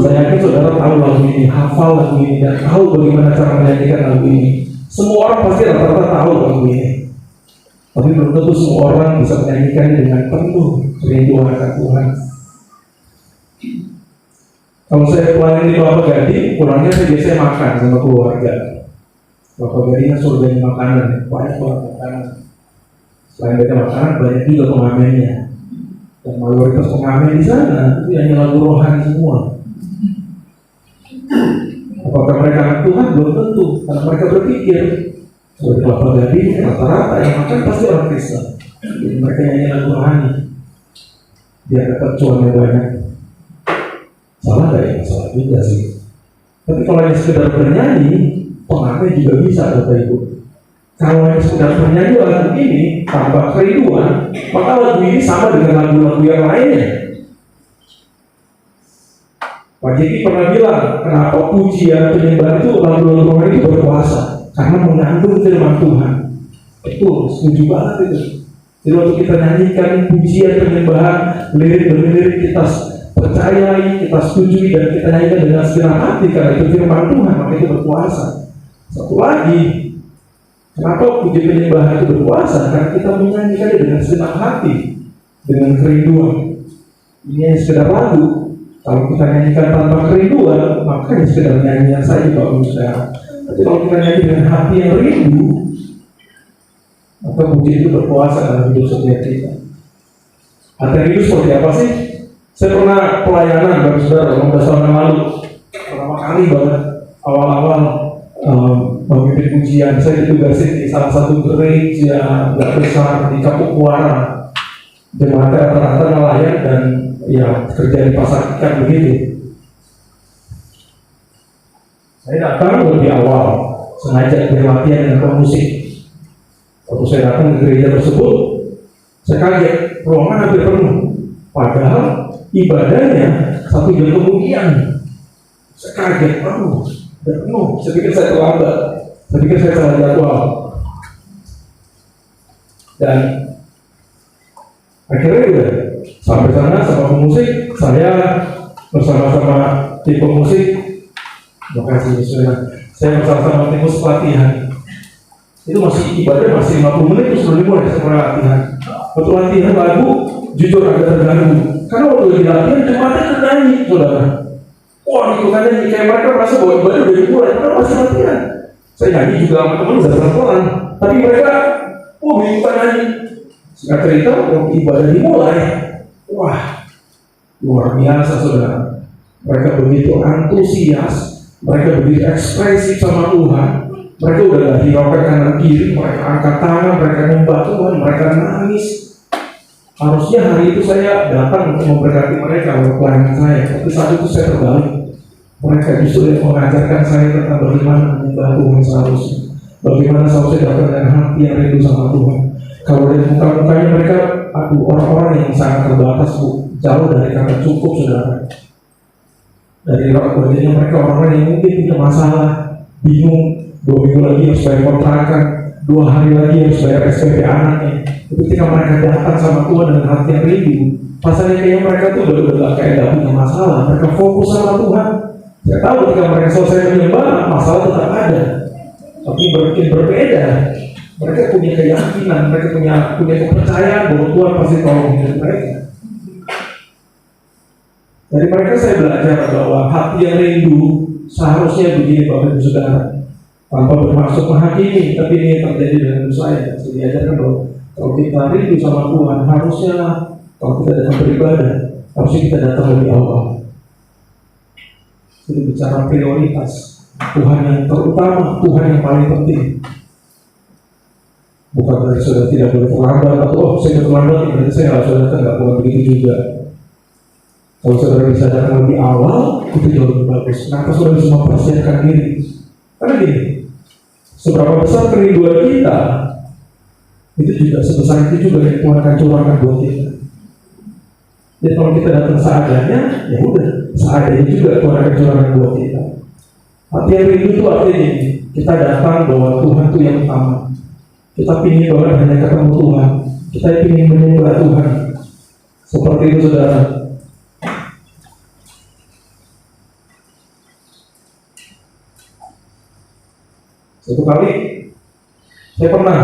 Saya yakin saudara tahu lagu ini, hafal lagu ini, dan tahu bagaimana cara menyanyikan lagu ini. Semua orang pasti rata-rata tahu lagu ini. Tapi belum tentu semua orang bisa menyanyikan dengan penuh kerinduan akan Tuhan. Kalau saya pelayan di Kelapa Gading, pulangnya saya biasanya makan sama keluarga. Kelapa Gading kan surganya makanan, banyak banget makanan. Selain banyak makanan, banyak juga pengamennya. Dan mayoritas pengamen di sana itu hanya lagu rohani semua. Apakah mereka anak Tuhan? Belum tentu. Karena mereka berpikir seperti Kelapa Gading, rata-rata yang makan pasti orang Kristen. Jadi mereka nyanyi lagu rohani biar dapat cuan yang banyak. Salah gak ya? Salah juga sih. Tapi kalau hanya sekedar bernyanyi, pengamen juga bisa, Bapak Ibu. Kalau hanya sekedar bernyanyi lagu ini tanpa kerinduan, maka lagu ini sama dengan lagu-lagu yang lainnya. Pak Jeki pernah bilang, kenapa pujian penyembahan itu lagu-lagu rohani itu berkuasa? Karena mengandung firman Tuhan. Betul, setuju banget itu. Jadi waktu kita nyanyikan pujian penyembahan, lirik demi lirik kita percayai, kita setujui, dan kita nyanyikan dengan segenap hati karena itu firman Tuhan, maka itu berkuasa. Satu lagi, kenapa puji penyembahan itu berkuasa? Karena kita menyanyikannya dengan segenap hati, dengan kerinduan. Ini yang sekedar lagu. Kalau kita nyanyikan tanpa kerinduan, maka hanya sekedar nyanyian saja, Bapak Saudara. Tapi kalau kita nyanyi dengan hati yang rindu, maka puji itu berkuasa dalam hidup setiap kita. Hati itu seperti apa sih? Saya pernah pelayanan bagi saudara 15 tahun yang lalu. Pertama kali banget awal-awal memimpin pujian. Saya ditugasin di salah satu gereja nggak besar di Kampung Muara. Jemaatnya rata-rata nelayan dan ya kerja di pasar ikan begitu. Saya datang lebih awal, sengaja berlatihan dengan pemusik. Waktu saya datang ke gereja tersebut, saya kaget, ruangan hampir penuh. Padahal ibadahnya 1 jam kemudian. Saya kaget, udah penuh. Saya pikir saya terlambat, saya pikir saya salah jadwal. Dan akhirnya udah sampai sana sama pemusik, saya bersama-sama tim pemusik. Makasih saudara. Saya bersama-sama tim pemusik latihan. Itu masih ibadah masih 50 menit itu sebelum mulai saya mulai latihan. Waktu latihan lagu jujur agak terganggu. Karena waktu lagi latihan jemaatnya nyanyi, saudara. Wah, ikutan nyanyi kayak mereka merasa bahwa ibadah udah dimulai, karena masih latihan. Saya nyanyi juga sama teman udah pelan-pelan, tapi mereka, ikutan nyanyi. Singkat cerita, waktu ibadah dimulai, wah, luar biasa saudara. Mereka begitu antusias, mereka begitu ekspresif sama Tuhan. Mereka udah gak hiraukan kanan kiri, mereka angkat tangan, mereka nyembah Tuhan, mereka nangis. Harusnya hari itu saya datang untuk memberkati mereka oleh pelayanan saya, tapi saat itu saya terbalik. Mereka justru yang mengajarkan saya tentang bagaimana menyembah Tuhan seharusnya, bagaimana seharusnya datang dengan hati yang rindu sama Tuhan. Kalau dari muka-mukanya mereka, orang-orang yang sangat terbatas, jauh dari kata cukup, saudara. Dari wajahnya mereka orang-orang yang mungkin punya masalah, bingung, 2 minggu lagi harus bayar kontrakan, 2 hari lagi harus bayar SPP anaknya. Ketika mereka datang sama Tuhan dengan hati yang rindu, pasalnya kayak mereka tuh udah kayak gak punya masalah, mereka fokus sama Tuhan. Saya tahu ketika mereka selesai menyembah, masalah tetap ada, tapi berbeda. Mereka punya keyakinan, mereka punya kepercayaan bahwa Tuhan pasti tolong hidup mereka. Dari mereka saya belajar bahwa hati yang rindu seharusnya begini Bapak Ibu Saudara. Tanpa bermaksud menghakimi, tapi ini terjadi dengan saya. Saya diajarkan bahwa kalau kita rindu sama Tuhan, harusnya kalau kita datang beribadah, harusnya kita datang lebih awal. Jadi bicara prioritas, Tuhan yang terutama, Tuhan yang paling penting. Bukan berarti saudara tidak boleh terlambat atau saya terlambat, berarti saya harus datang, nggak boleh begitu juga. Kalau saudara bisa datang lebih awal, itu jauh lebih bagus. Kenapa saudara bisa mempersiapkan diri? Karena gini, seberapa besar kerinduan kita, itu juga sebesar itu juga yang Tuhan akan curahkan buat kita. Jadi kalau kita datang seadanya, ya udah, seadanya juga Tuhan akan curahkan buat kita. Hati yang rindu itu artinya ini, kita datang bahwa Tuhan itu yang utama. Kita ingin banget hanya ketemu Tuhan, kita ingin menyembah Tuhan. Seperti itu saudara. Satu kali saya pernah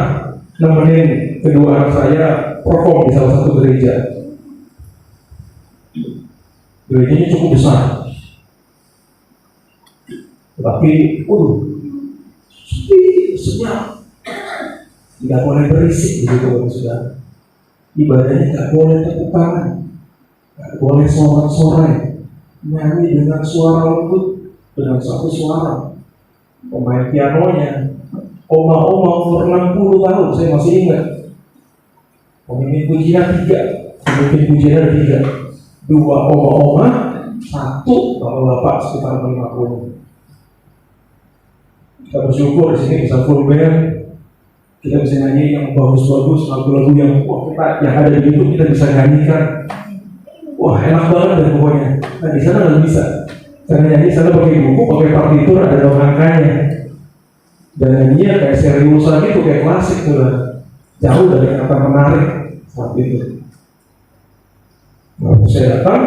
nemenin kedua anak saya perform di salah satu gereja. Gerejanya cukup besar, tapi senyap, tidak boleh berisik gitu sudah. Ibadahnya tidak boleh tepuk tangan, tidak boleh sorak-sorai, nyanyi dengan suara lembut, dengan satu suara. Pemain pianonya oma-oma umur 60 tahun, saya masih ingat. Pemimpin pujian 3, 2 oma-oma, 1 bapak-bapak sekitar 50. Kita bersyukur di sini bisa full band, kita bisa nyanyi yang bagus-bagus, lagu-lagu yang yang ada di YouTube kita bisa nyanyikan. Wah, enak banget deh pokoknya. Nah di sana nggak bisa. Karena nyanyi sana pakai buku, pakai partitur, ada dongangkanya. Dan nyanyinya kayak seriusan gitu, kayak klasik tuh. Jauh dari kata menarik saat itu. Nah, saya datang,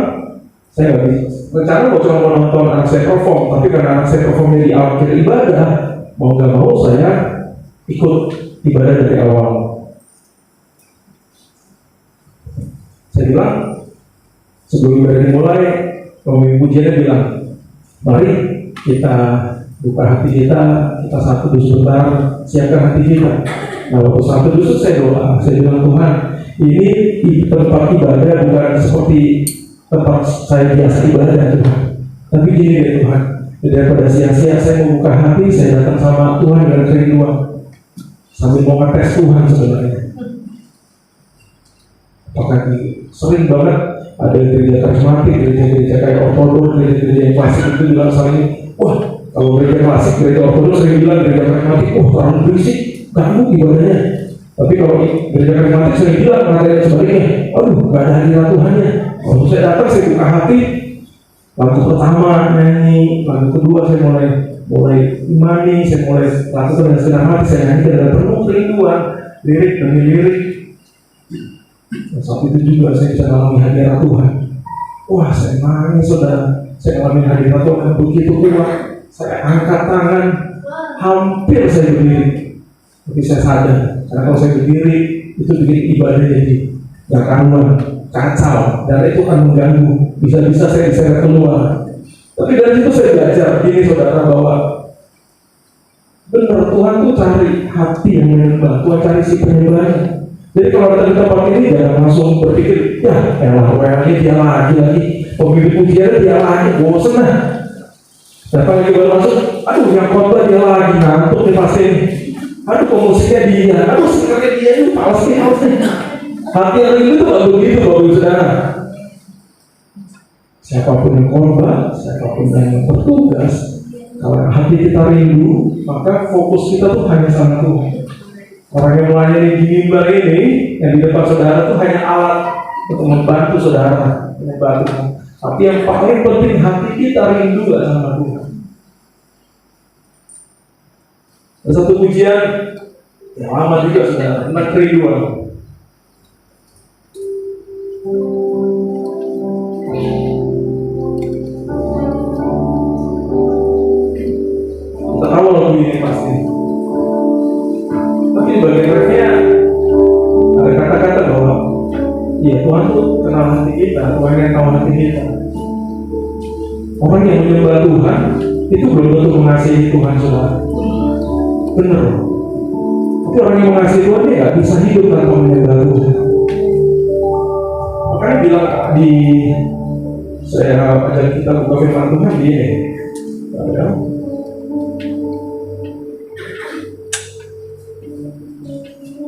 saya nggak bisa. Rencana mau cuma nonton anak saya perform, tapi karena anak saya performnya di akhir ibadah, mau nggak mau saya ikut ibadah dari awal. Saya bilang, sebelum ibadah dimulai, pemimpin pujiannya bilang, mari kita buka hati kita satu dulu sebentar, siapkan hati kita. Nah waktu satu dulu saya doa, saya bilang Tuhan, Ini tempat ibadah bukan seperti tempat saya biasa ibadah Tuhan. Tapi gini deh Tuhan, daripada sia-sia saya membuka hati, saya datang sama Tuhan dengan kerinduan, sambil mau ngetes Tuhan sebenarnya. Apakah sering banget ada gereja karismatik, gereja kayak ortodoks, gereja yang klasik itu bilang saling, wah kalau gereja klasik, gereja ortodoks sering bilang gereja karismatik, wah terlalu berisik, ganggu ibadahnya. Tapi kalau gereja karismatik sering bilang materi sebaliknya, aduh gak ada hadirat Tuhannya. Kalau saya datang, saya buka hati, lagu pertama nyanyi, lagu kedua saya mulai imani, saya mulai lakukan dengan senang hati, saya nyanyi dengan penuh kerinduan, lirik demi lirik. Dan saat itu juga saya bisa mengalami hadirat Tuhan. Wah, saya nangis saudara, saya mengalami hadirat Tuhan begitu kuat. Saya angkat tangan, hampir saya berdiri, tapi saya sadar, karena kalau saya berdiri itu bikin ibadah jadi gak karuan, kacau, dan itu akan mengganggu. Bisa-bisa saya bisa keluar. Tapi dari situ saya belajar gini saudara, bahwa benar Tuhan tuh cari hati yang menyembah, Tuhan cari si penyembahnya. Jadi kalau ada di tempat ini jangan langsung berpikir, ya elah ini dia lagi, pemimpin pujiannya dia lagi, bosen lah. Datang lagi baru masuk, aduh yang khotbah dia lagi, ngantuk nih pasti ini. Aduh pemusiknya dia, aduh sebenarnya dia itu males nih. Hati yang itu tuh gak begitu Bapak Saudara. Siapapun yang khotbah, siapapun yang bertugas, kalau hati kita rindu, maka fokus kita tuh hanya sama Tuhan. Orang yang melayani di mimbar ini, yang di depan saudara itu hanya alat untuk membantu saudara, membantu. Tapi yang paling penting hati kita rindu gak sama Tuhan. Ada satu pujian yang lama juga saudara, tentang kerinduan. Kita tahu lagu ini pasti. Tapi di bagian refnya ada kata-kata bahwa ya Tuhan tuh kenal hati kita, Tuhan yang tahu hati kita. Orang yang menyembah Tuhan itu belum tentu mengasihi Tuhan saudara. Benar. Tapi orang yang mengasihi Tuhan dia nggak bisa hidup tanpa menyembah Tuhan. Makanya bilang di saya ajar kita buka firman Tuhan gini.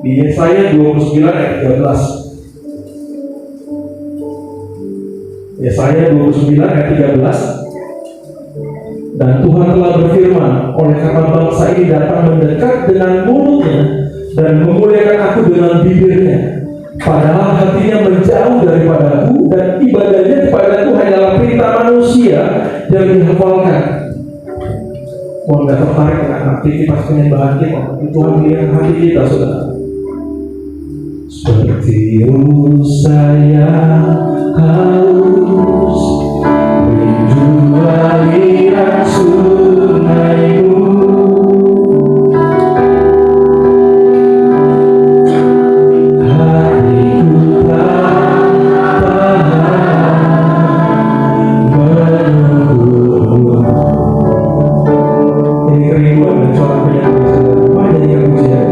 Di Yesaya 29 ayat 13. Yesaya 29 ayat 13. Dan Tuhan telah berfirman, oleh karena bangsa ini datang mendekat dengan mulutnya dan memuliakan aku dengan bibirnya, padahal hatinya menjauh daripadaku dan ibadahnya kepadaku hanyalah perintah manusia yang dihafalkan. Kalau nggak tertarik dengan aktivitas penyembahan kita, Tuhan lihat hati kita saudara. Seperti saya haus rindu aliran sungai-Mu, hatiku tak tahan menunggu. Ini kerinduan dan suara penyanyi. Mari nyanyikan pujian.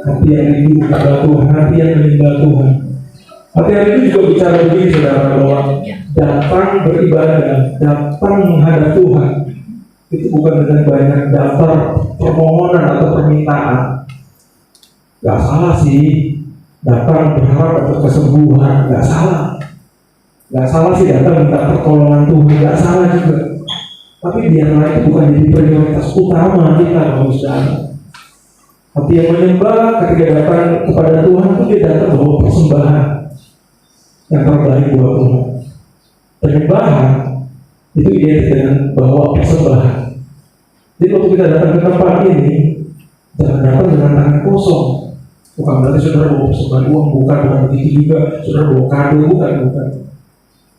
hati yang rindu kepada Tuhan, hati yang menyembah Tuhan. Hati yang rindu juga bicara begini saudara, bahwa datang beribadah, datang menghadap Tuhan itu bukan dengan banyak daftar permohonan atau permintaan. Gak salah sih datang berharap dapat kesembuhan, gak salah. Gak salah sih datang minta pertolongan Tuhan, gak salah juga. Tapi biarlah itu bukan jadi prioritas utama kita, saudara. Hati yang menyembah ketika datang kepada Tuhan itu dia datang bawa persembahan yang terbaik buat Tuhan. Penyembahan itu identik dengan bawa persembahan. Jadi waktu kita datang ke tempat ini, jangan datang dengan tangan kosong. Bukan berarti saudara bawa persembahan uang, bukan begitu juga. Saudara bawa kado, bukan.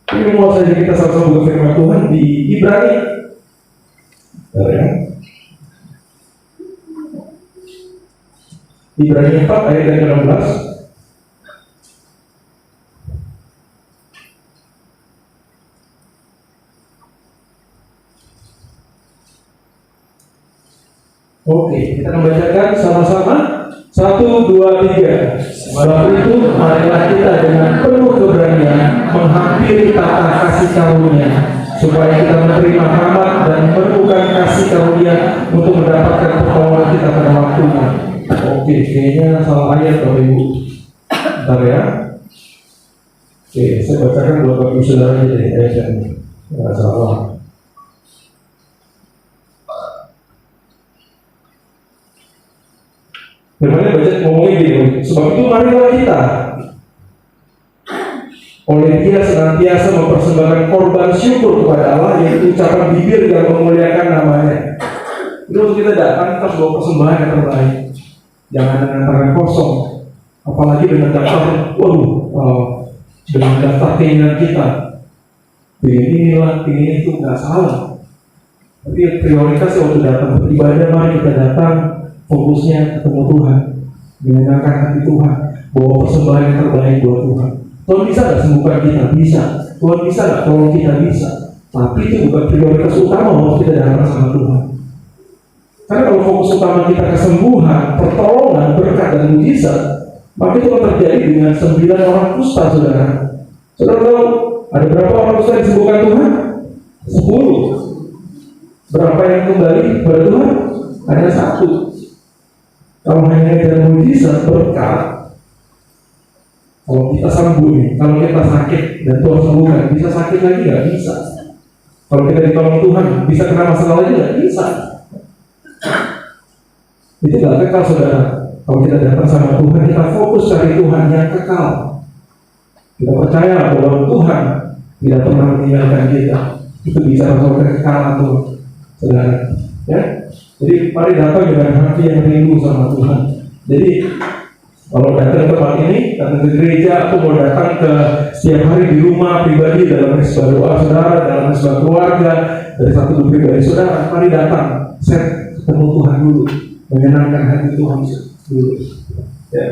Ini mau saja kita sama-sama buka firman Tuhan di Ibrani. Ibrani 4 ayat yang ke-16. Oke, kita akan bacakan sama-sama. 1, 2, 3. Sebab itu marilah kita dengan penuh keberanian menghampiri tahta kasih karunia, supaya kita menerima rahmat dan menemukan kasih karunia untuk mendapatkan pertolongan kita pada waktunya. Oke, kayaknya salah ayat Bapak Ibu. Bentar ya. Oke, saya bacakan buat Bapak Ibu Saudara aja deh ayatnya. Nggak salah. Firman-Nya baca ngomongnya gini, sebab itu marilah kita oleh Dia senantiasa mempersembahkan korban syukur kepada Allah, yaitu ucapan bibir yang memuliakan namanya. Jadi waktu kita datang, kita harus bawa persembahan yang terbaik. Jangan dengan tangan kosong, apalagi dengan daftar, dengan daftar keinginan kita. Pilih inilah, pilih itu, nggak salah. Tapi prioritas waktu datang beribadah, mari kita datang fokusnya ketemu Tuhan, menyenangkan hati Tuhan, bawa persembahan yang terbaik buat Tuhan. Tuhan bisa nggak sembuhkan kita? Bisa. Tuhan bisa nggak tolong kita? Bisa. Tapi itu bukan prioritas utama waktu kita datang sama Tuhan. Karena kalau fokus utama kita kesembuhan, pertolongan, berkat dan mujizat, maka itu akan terjadi dengan 9 orang kusta, saudara. Saudara tahu ada berapa orang kusta yang disembuhkan Tuhan? 10. Berapa yang kembali kepada Tuhan? Hanya 1. Kalau hanya ada mujizat berkat, kalau kita sembuh nih, kalau kita sakit dan Tuhan sembuhkan, bisa sakit lagi nggak? Bisa. Kalau kita ditolong Tuhan, bisa kena masalah lagi nggak? Bisa. Itu nggak kekal, saudara. Kalau kita datang sama Tuhan, kita fokus cari Tuhan yang kekal. Kita percaya bahwa Tuhan tidak pernah meninggalkan kita. Itu bicara soal kekekalan Tuhan, saudara. Ya. Jadi mari datang dengan hati yang rindu sama Tuhan. Jadi kalau datang ke tempat ini, datang ke gereja, atau mau datang ke setiap hari di rumah pribadi dalam mesbah doa saudara, dalam mesbah keluarga, dari satu grup pribadi saudara, mari datang, set ketemu Tuhan dulu, menyenangkan hati Tuhan dulu. Ya.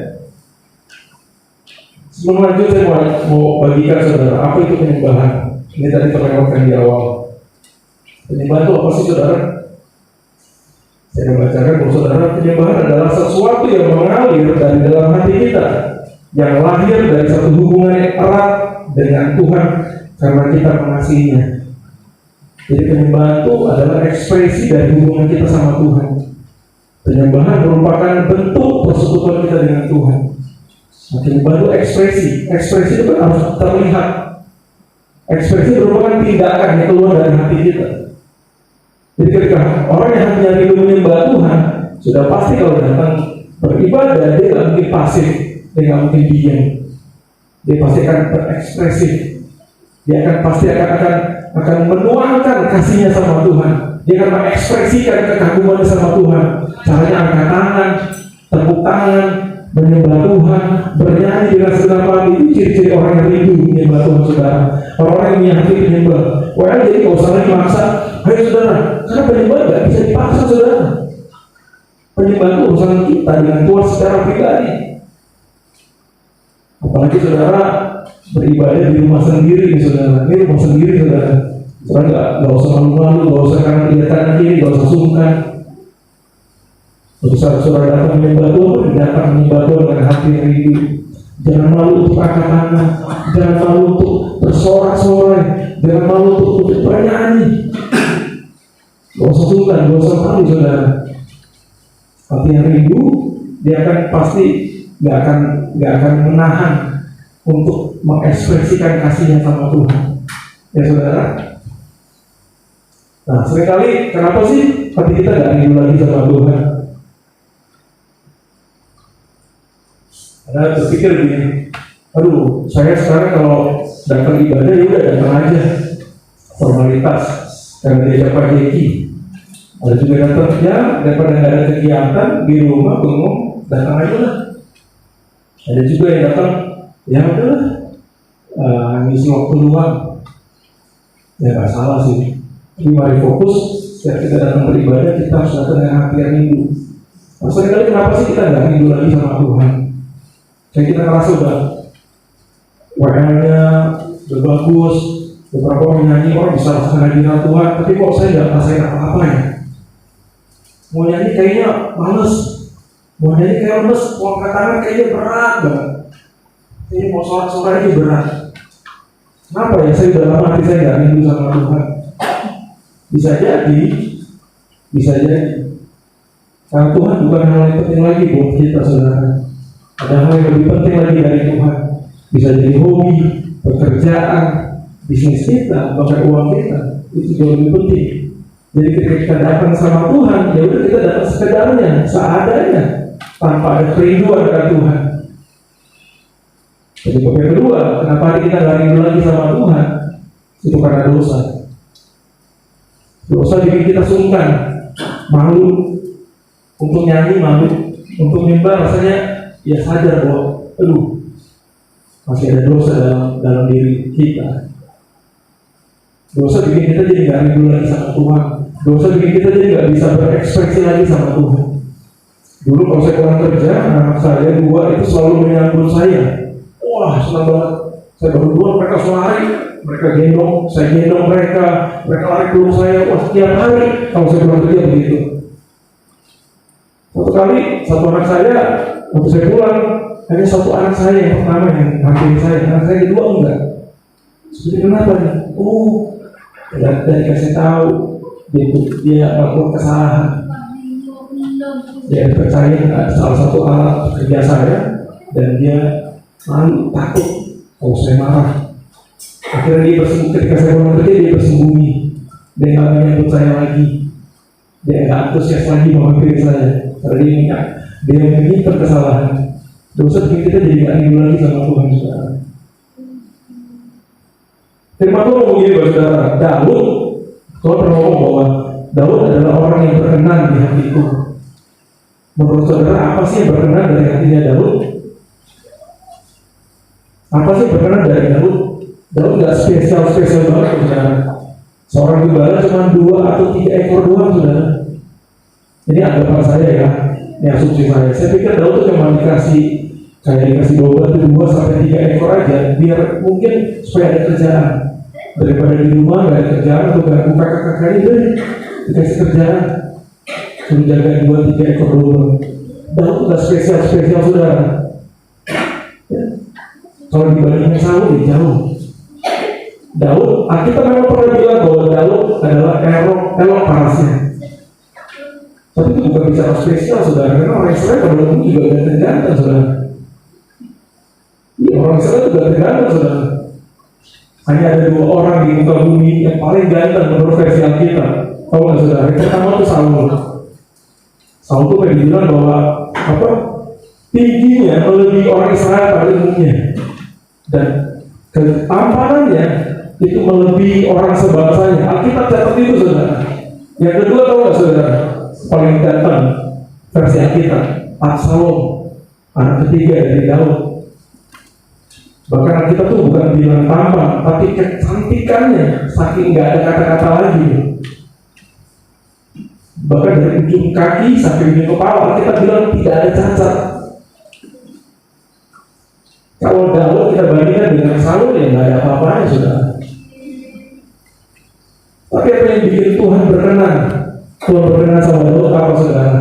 Sebelum lanjut saya mau bagikan saudara, apa itu penyembahan? Ini tadi terlewatkan di awal. Penyembahan itu apa sih saudara? Saya membacakan bahwa saudara, penyembahan adalah sesuatu yang mengalir dari dalam hati kita, yang lahir dari satu hubungan yang erat dengan Tuhan karena kita mengasihinya. Jadi penyembahan itu adalah ekspresi dari hubungan kita sama Tuhan. Penyembahan merupakan bentuk persekutuan kita dengan Tuhan. Nah, penyembahan itu ekspresi itu harus terlihat. Ekspresi merupakan tindakan yang keluar dari hati kita. Jadi ketika orang yang hanya rindu menyembah Tuhan, sudah pasti kalau datang beribadah, dia tidak mungkin pasif, dia tidak mungkin diam. Dia pasti akan berekspresif. Dia akan menuangkan kasihnya sama Tuhan. Dia akan mengekspresikan kekagumannya sama Tuhan. Caranya angkat tangan, tepuk tangan, menyembah Tuhan, bernyanyi dengan segenap hati. Itu ciri-ciri orang yang rindu menyembah Tuhan, saudara. Orang yang hati menyembah. Jadi kalau salah dimaksa, ayo saudara, karena penyembahan tidak bisa dipaksa, saudara. Penyembahan itu urusan kita dengan Tuhan secara pribadi. Apalagi saudara beribadah di rumah sendiri, saudara. Ini rumah sendiri, saudara. Saudara nggak usah malu-malu, nggak usah kanan kiri, nggak usah sungkan. Saudara datang menyembah Tuhan, datang menyembah rindu. Jangan malu untuk angkat tangan, jangan malu untuk bersorak-sorai, jangan malu untuk bernyanyi. Gak usah sungkan, gak usah malu saudara. Hati yang rindu, dia akan pasti gak akan menahan untuk mengekspresikan kasihnya sama Tuhan. Ya saudara. Nah seringkali kenapa sih hati kita gak rindu lagi sama Tuhan? Ada berpikir begini, aduh saya sekarang kalau datang ibadah ya udah datang aja, formalitas, karena dia dapat jeki. Ada juga datang ya daripada nggak ada kegiatan di rumah bengong, datang aja lah. Ada juga yang datang ya udahlah, ngisi waktu luang. Ya nggak salah sih. Tapi mari fokus, setiap kita datang beribadah kita harus datang dengan hati yang rindu. Maksudnya kali kenapa sih kita nggak rindu lagi sama Tuhan? Kayak kita ngerasa udah WA-nya udah bagus, beberapa orang nyanyi orang bisa rasakan hadirat Tuhan, tapi kok saya nggak rasain apa-apa ya? Mau nyanyi kayaknya males, mau nyanyi kayak males, mau angkat tangan kayaknya berat banget, kayaknya mau sholat aja berat. Kenapa ya? Saya udah lama hati saya nggak rindu sama Tuhan. Bisa jadi, karena Tuhan bukan hal yang penting lagi buat kita saudara. Ada hal yang lebih penting lagi dari Tuhan. Bisa jadi hobi, pekerjaan, bisnis kita, bahkan uang kita. Itu jauh lebih penting. Jadi ketika kita datang sama Tuhan, ya udah kita datang sekedarnya, seadanya, tanpa ada kerinduan dengan Tuhan. Jadi yang kedua, kenapa kita nggak rindu lagi sama Tuhan? Itu karena dosa. Dosa bikin kita sungkan, malu untuk nyanyi, malu untuk nyembah, rasanya ya sadar bahwa masih ada dosa dalam diri kita. Dosa bikin kita jadi nggak rindu lagi sama Tuhan. Dosa bikin kita jadi nggak bisa berekspresi lagi sama Tuhan. Dulu kalau saya pulang kerja, anak saya dua itu selalu menyambut saya. Wah senang banget. Saya baru dua, mereka lari, mereka gendong, saya gendong mereka lari peluk saya. Wah setiap hari kalau saya pulang kerja begitu. Satu kali satu anak saya waktu saya pulang, hanya satu anak saya yang pertama yang hampir saya, anak saya kedua enggak. Seperti kenapa nih? Dan dikasih tahu dia melakukan kesalahan. Dia percaya salah satu alat kerja saya dan dia malu, takut kalau saya marah. Akhirnya dia bersembunyi, ketika saya pulang kerja dia bersembunyi. Dia nggak menyambut saya lagi. Dia nggak antusias lagi menghampiri saya. Karena dia menyimpan kesalahan. Dosa bikin kita jadi nggak rindu lagi sama Tuhan saudara. Firman Tuhan ngomong gini saudara, Daud, Tuhan pernah ngomong bahwa Daud adalah orang yang berkenan di hatiku. Menurut saudara apa sih yang berkenan dari hatinya Daud? Apa sih berkenan dari Daud? Daud nggak spesial banget saudara. Seorang gembala cuma 2 atau 3 ekor doang saudara. Ini anggapan saya ya, ini asumsi saya. Saya pikir Daud itu cuma dikasih domba 2 sampai 3 ekor aja, biar mungkin supaya ada kerjaan. Daripada di rumah nggak ada kerjaan atau nggak buka kakaknya itu dikasih kerjaan, suruh jaga 2-3 ekor domba. Daud nggak spesial saudara. Ya. Kalau dibandingin Saul ya jauh. Daud, kita memang pernah bilang bahwa Daud adalah elok parasnya. Tapi itu bukan bicara spesial saudara, karena orang Israel pada waktu juga ganteng-ganteng saudara. Iya, orang Israel juga ganteng saudara. Hanya ada 2 orang di muka bumi yang paling ganteng menurut versi Alkitab. Tahu nggak saudara? Yang pertama itu Saul. Saul itu kayak dibilang bahwa tingginya melebihi orang Israel pada umumnya, dan ketampanannya itu melebihi orang sebangsanya. Alkitab catat itu saudara. Yang kedua tahu nggak saudara? Paling ganteng versi Alkitab, Absalom, anak ketiga dari Daud. Bahkan kita tuh bukan bilang tampan, tapi kecantikannya saking nggak ada kata-kata lagi. Bahkan dari ujung kaki sampai ujung kepala kita bilang tidak ada cacat. Kalau Daud kita bandingkan dengan Saul ya nggak ada apa-apanya saudara. Tapi apa yang bikin Tuhan berkenan? Tuhan berkenan sama Daud apa saudara?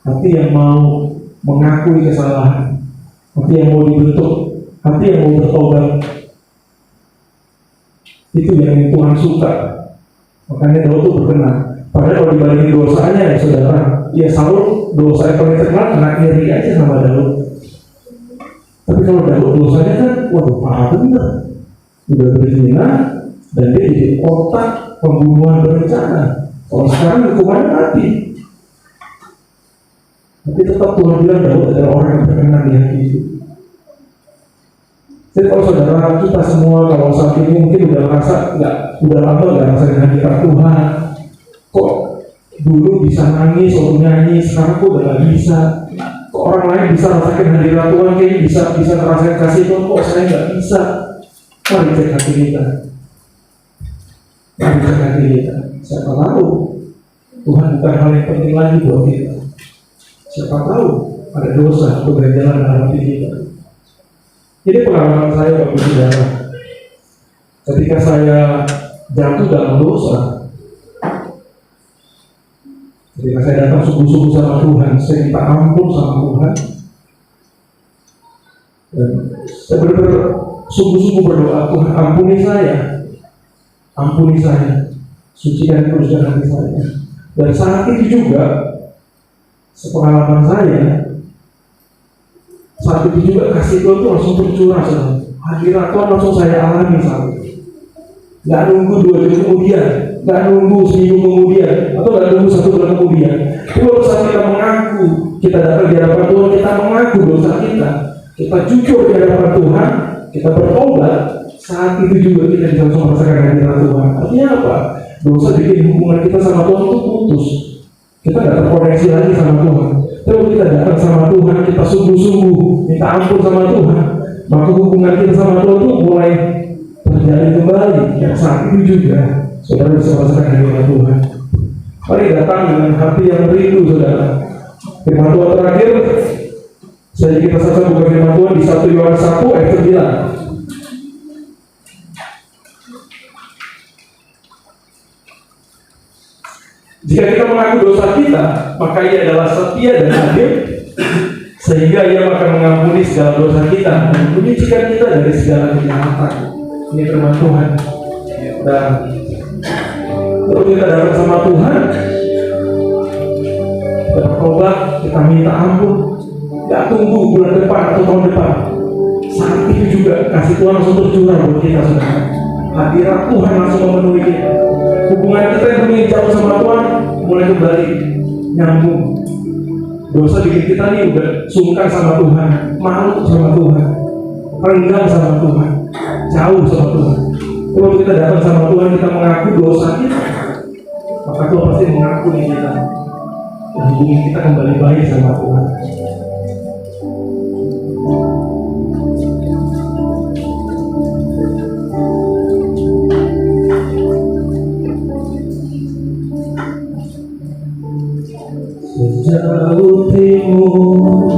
Hati yang mau mengakui kesalahan, hati yang mau dibentuk, hati yang mau bertobat. Itu yang Tuhan suka. Makanya Daud itu berkenan. Padahal kalau dibandingin dosanya ya saudara, ya Saul dosanya paling terkenal kena iri aja sama Daud. Tapi kalau Daud dosanya kan, waduh parah bener, udah berzina dan dia jadi otak pembunuhan berencana. Kalau sekarang hukumannya mati. Tapi tetap Tuhan bilang Daud adalah orang yang berkenan di hati itu. Jadi kalau saudara kita semua kalau saat ini mungkin udah merasa udah lama nggak rasain hadirat Tuhan. Kok dulu bisa nangis waktu nyanyi, sekarang kok udah nggak bisa. Kok orang lain bisa rasain hadirat Tuhan, kayak bisa ngerasain kasih Tuhan, kok saya nggak bisa. Mari cek hati kita. Mari cek hati kita. Siapa tahu Tuhan bukan hal yang penting lagi buat kita. Siapa tahu ada dosa atau berjalan dalam hati kita. Ini pengalaman saya Bapak Saudara. Ketika saya jatuh dalam dosa, ketika saya datang sungguh-sungguh sama Tuhan, saya minta ampun sama Tuhan, dan saya benar-benar sungguh-sungguh berdoa, Tuhan ampuni saya, sucikan kuduskan hati saya. Dan saat itu juga, sepengalaman saya, saat itu juga kasih Tuhan itu langsung tercurah. Hadirat Tuhan langsung saya alami saat itu. Gak nunggu 2 jam kemudian, gak nunggu seminggu kemudian, atau gak nunggu 1 bulan kemudian. Kalau saat kita mengaku, kita datang di hadapan Tuhan, kita mengaku dosa kita jujur di hadapan Tuhan, kita bertobat, saat itu juga kita bisa langsung merasakan hadirat Tuhan. Artinya apa? Dosa bikin hubungan kita sama Tuhan itu putus. Kita gak terkoneksi lagi sama Tuhan. Kalau kita datang sama Tuhan, kita sungguh-sungguh minta ampun sama Tuhan, maka hubungan kita sama Tuhan itu mulai terjalin kembali. Yang saat itu juga saudara bisa merasakan hadirat Tuhan. Mari datang dengan hati yang rindu saudara. Firman Tuhan terakhir, saya kita saja buka firman Tuhan di 1 Yohanes 1 ayat 9. Jika kita mengaku dosa kita, maka Ia adalah setia dan adil, sehingga Ia akan mengampuni segala dosa kita dan menyucikan kita dari segala kejahatan. Ini firman Tuhan. Dan kalau kita datang sama Tuhan, kita bertobat, kita minta ampun, tidak tunggu bulan depan atau tahun depan. Saat itu juga kasih Tuhan langsung tercurah buat kita saudara. Hadirat Tuhan langsung memenuhi kita. Hubungan kita yang dulu jauh sama Tuhan mulai kembali nyambung. Dosa bikin kita nih udah sungkan sama Tuhan, malu sama Tuhan, renggang sama Tuhan, jauh sama Tuhan. Kalau kita datang sama Tuhan, kita mengaku dosa kita, maka Tuhan pasti mengampuni kita dan hubungan kita kembali baik sama Tuhan. Sejauh timur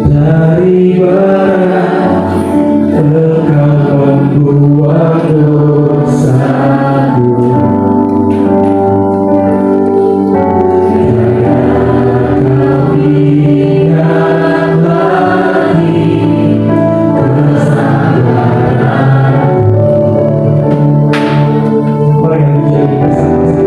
dari barat, Engkau membuat dosaku. Kau ingat lagi kesalahanku. Mari kita jadi bersama-sama.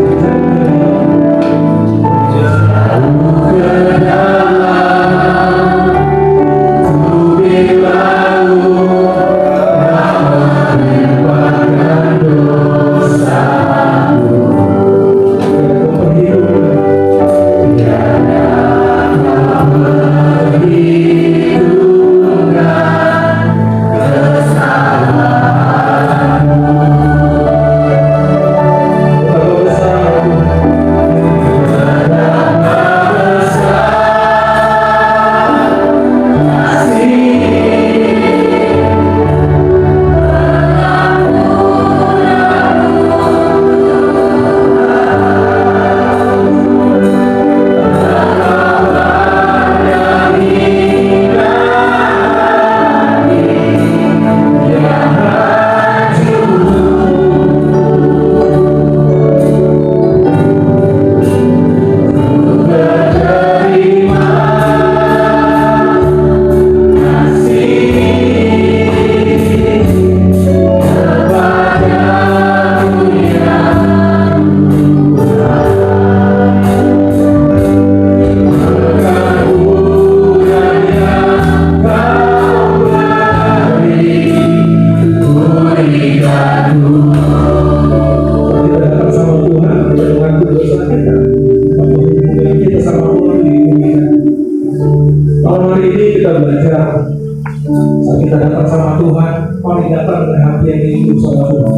hati yang rindu sama Tuhan,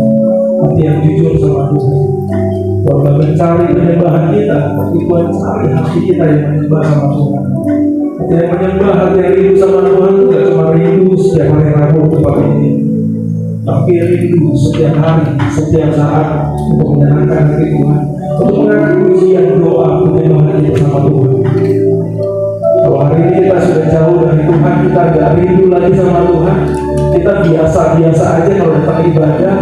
hati yang jujur sama Tuhan. Tuhan gak mencari penyembahan kita, tapi Tuhan cari hati kita yang menyembah sama Tuhan. Hati yang menyembah, hati yang rindu sama Tuhan itu gak cuma rindu setiap hari Rabu tempat ini, tapi rindu setiap hari, setiap saat untuk menyenangkan hati Tuhan, untuk mengangkat pujian doa penyembahan kita sama Tuhan. Kalau hari ini kita sudah jauh dari Tuhan, kita gak rindu lagi sama Tuhan, kita biasa-biasa aja kalau datang ibadah,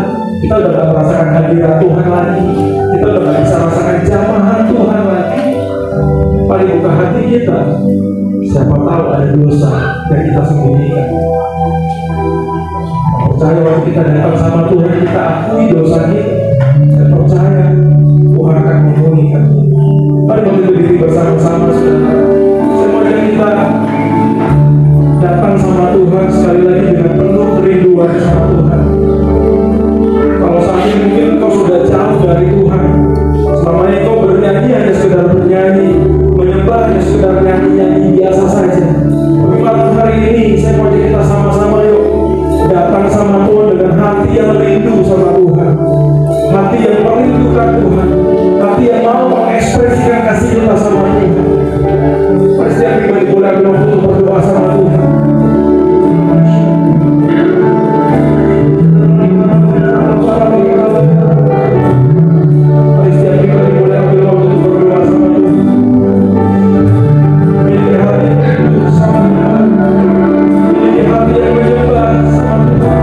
kita udah gak merasakan hadirat Tuhan lagi, kita udah gak bisa merasakan jamahan Tuhan lagi. Paling buka hati kita, siapa tahu ada dosa yang kita sembunyikan. Percaya waktu kita datang sama Tuhan, kita akui dosa kita, dan percaya Tuhan akan memulihkan kita. Mari kita berdiri bersama-sama, saudara. Semuanya kita datang sama Tuhan sekali lagi dengan penuh kerinduan sama Tuhan. Kalau saat ini mungkin kau sudah jauh dari Tuhan, selama ini kau bernyanyi hanya sekedar bernyanyi, menyembah hanya sekedar nyanyi-nyanyi biasa saja. Tapi pada hari ini saya mau kita sama-sama yuk datang sama Tuhan dengan hati yang rindu sama Tuhan, hati yang merindukan Tuhan, hati yang mau mengekspresikan kasih kita sama Tuhan. Pasti yang pribadi boleh ambil waktu untuk berdoa sama Tuhan. Pasti yang pribadi boleh ambil waktu untuk berdoa sama Tuhan. Miliki hati yang rindu sama Tuhan, miliki hati yang menyembah sama Tuhan.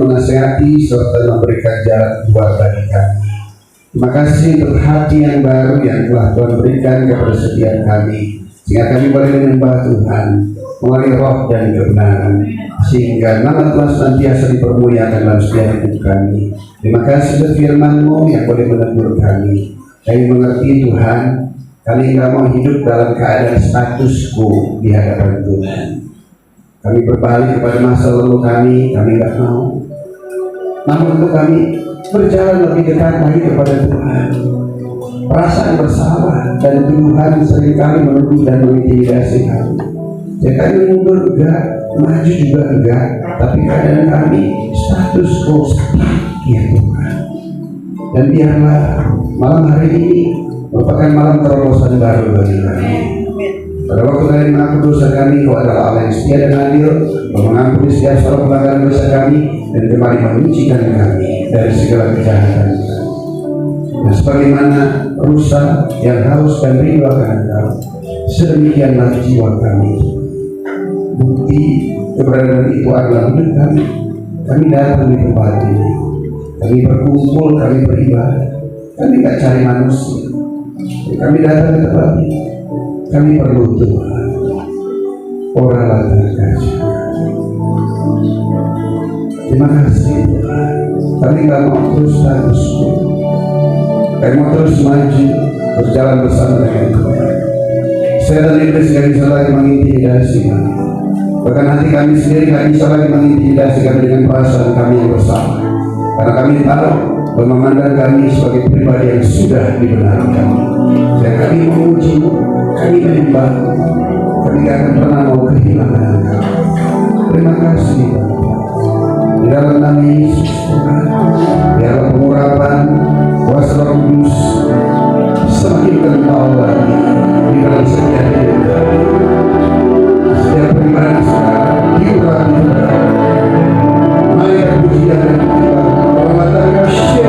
menasihati serta memberikan jalan keluar bagi kami. Terima kasih untuk hati yang baru yang telah Tuhan berikan kepada setiap kami, sehingga kami boleh menyembah Tuhan melalui roh dan kebenaran, sehingga nama Tuhan senantiasa dipermuliakan dalam setiap hidup kami. Terima kasih untuk firman-Mu yang boleh menegur kami. Kami mengerti Tuhan, kami tidak mau hidup dalam keadaan status quo di hadapan Tuhan. Kami berbalik kepada masa lalu kami tidak mau. Namun untuk kami berjalan lebih dekat lagi kepada Tuhan. Perasaan bersalah dan tuduhan seringkali menuduh dan mengintimidasi kami. Jadi kami mundur enggak, maju juga enggak, tapi keadaan kami status quo ya Tuhan. Dan biarlah malam hari ini merupakan malam terobosan baru bagi kami. Pada waktu kami mengaku dosa kami, Kau adalah Allah yang setia dan adil, Kau mengampuni setiap salah pelanggaran dosa kami dan kembali menyucikan kami dari segala kejahatan kami. Dan sebagaimana rusa yang haus dan rindu akan Engkau, sedemikianlah jiwa kami. Bukti keberadaan itu adalah hidup kami. Kami datang di tempat ini, kami berkumpul, kami beribadah, kami tidak cari manusia. Kami datang ke tempat ini, kami perlu Tuhan. Oralah terkasih. Terima kasih Tuhan. Kami tidak mau terus status quo. Kami mau terus maju, berjalan bersama dengan Tuhan. Saya dan iblis tidak bisa lagi mengintimidasi kami. Bahkan hati kami sendiri tidak bisa lagi mengintimidasi kami dengan perasaan kami yang bersama. Karena kami tahu dan memandang kami sebagai pribadi yang sudah dibenarkan. Dan kami memuji, kami menyembah, kami tidak akan pernah mau kehilangan Engkau. Terima kasih di dalam nama Yesus Tuhan. Biarlah pengurapan kuasa Roh Kudus semakin kental lagi di dalam setiap hidup kami. Setiap pribadi sekarang diurapi. Mari pujian dan penghormatan kasih.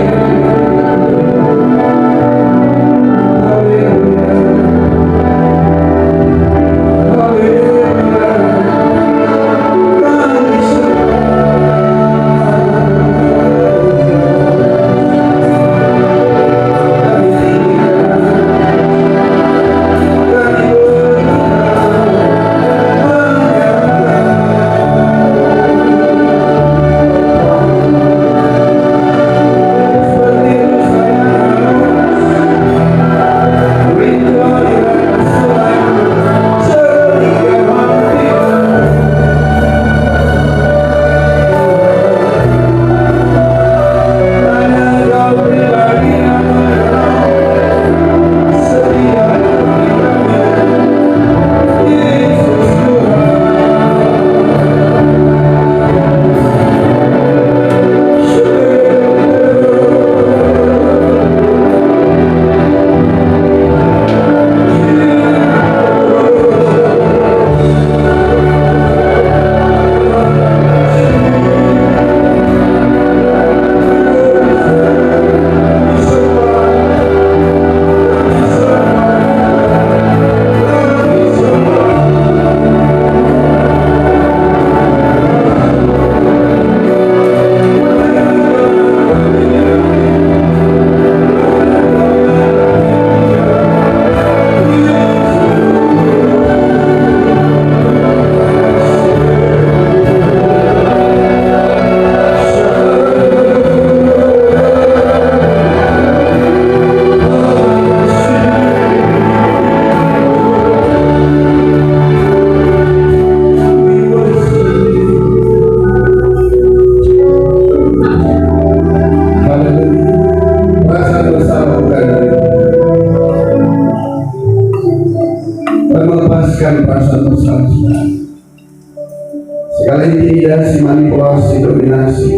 Segala intimidasi, manipulasi, dominasi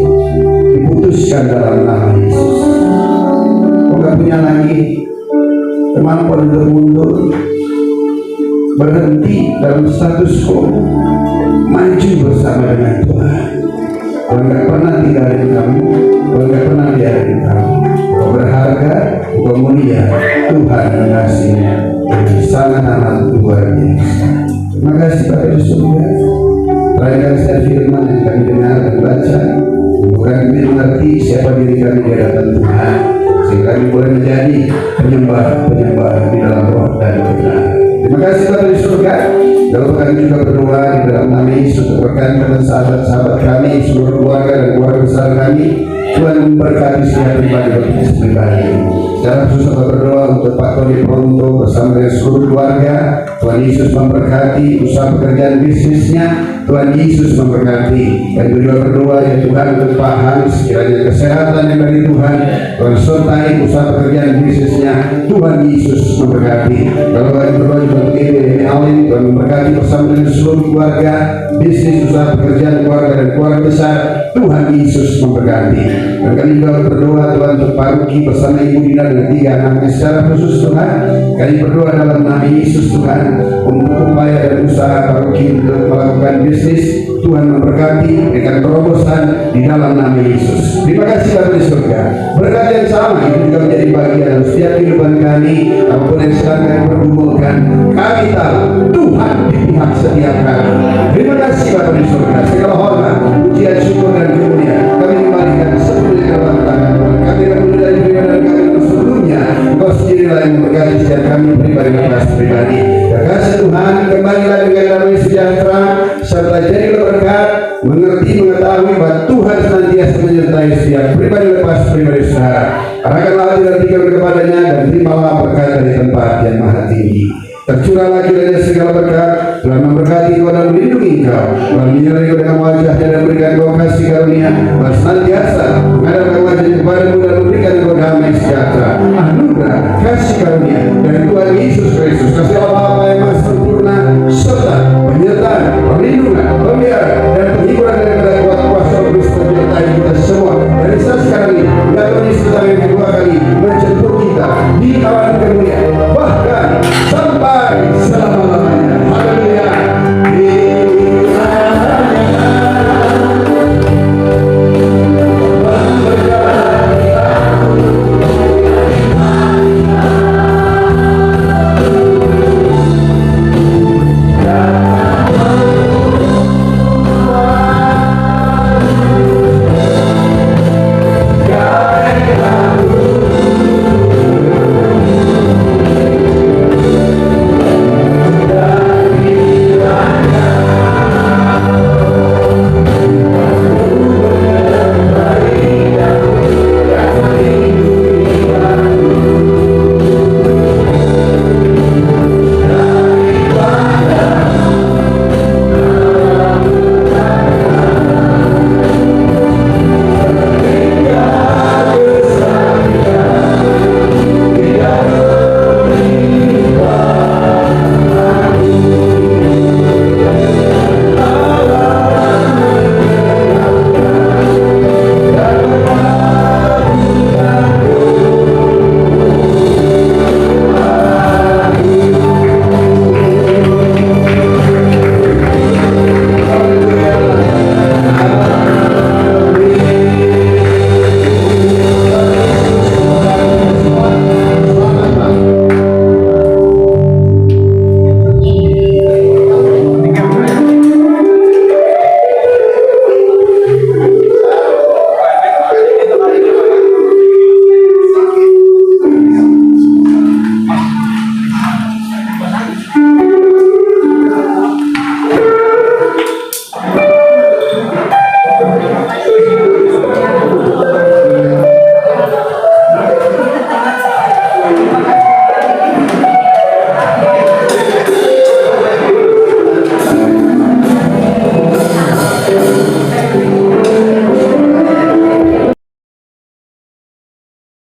diputuskan dalam nama Yesus. Kau gak punya lagi kemampuan untuk mundur, berhenti dalam status quo, maju bersama dengan Tuhan. Kau gak pernah tinggalin kamu, kau gak pernah biarin kamu. Kau berharga, kau mulia, Tuhan mengasihinya dengan sangat amat luar biasa. Terima kasih Bapak di surga. Perhatikan setiap firman yang kami dengar dan baca, bukan mengerti siapa diri kami di hadapan Tuhan, sehingga kami boleh menjadi penyembah di dalam roh dan benar. Terima kasih Bapa di surga. Lalu kami juga berdoa di dalam nama Yesus untuk berkat kepada sahabat-sahabat kami, seluruh keluarga dan keluarga besar kami. Tuhan memberkati setiap pribadi. Secara khusus kami berdoa untuk Pak Tony Pronto bersama dengan seluruh keluarga. Tuhan Yesus memberkati usaha pekerjaan bisnisnya. Tuhan Yesus memberkati. Dan juga berdoa ya Tuhan untuk Pak Hans, kiranya kesehatan yang dari Tuhan. Tuhan sertai usaha pekerjaan bisnisnya. Tuhan Yesus memberkati. Kalau kami berdoa juga untuk Ibu Alin, Tuhan memberkati bersama dengan seluruh keluarga, bisnis, usaha pekerjaan keluarga dan keluarga besar. Tuhan Yesus memberkati. Dan kami juga berdoa Tuhan untuk Pak Ruki bersama Ibu Dina dan 3 anaknya secara khusus Tuhan. Kami berdoa dalam nama Yesus Tuhan untuk upaya dan usaha Pak Ruki untuk melakukan bisnis. Tuhan memberkati dengan terobosan di dalam nama Yesus. Terima kasih Bapa di surga. Berkat yang sama itu juga menjadi bagian dalam setiap kehidupan kami. Apapun yang sedang kami pergumulkan, kami tahu Tuhan di pihak setiap kami. Terima kasih Bapa di surga. Segala hormat, pujian, syukur dan kemuliaan kami kembalikan sepenuhnya ke dalam tangan Tuhan. Kami berdoa dari pribadi kami sebelumnya. Engkau sendirilah yang memberkati setiap kami pribadi. Kasih Tuhan kembalilah dengan damai sejahtera serta jadilah berkat, mengerti, mengetahui bahwa Tuhan senantiasa menyertai setiap pribadi lepas pribadi saudara. Arahkanlah hati dan pikiran kepadanya dan terimalah berkat dari tempat yang maha tinggi. Tercurahlah kiranya segala berkat. Tuhan memberkati kau dan melindungi engkau. Tuhan menyertai kau dengan wajahnya dan berikan kau kasih karunia. Tuhan senantiasa menghadapkan wajahnya kepadamu dan memberikan kau damai sejahtera, anugerah, kasih karunia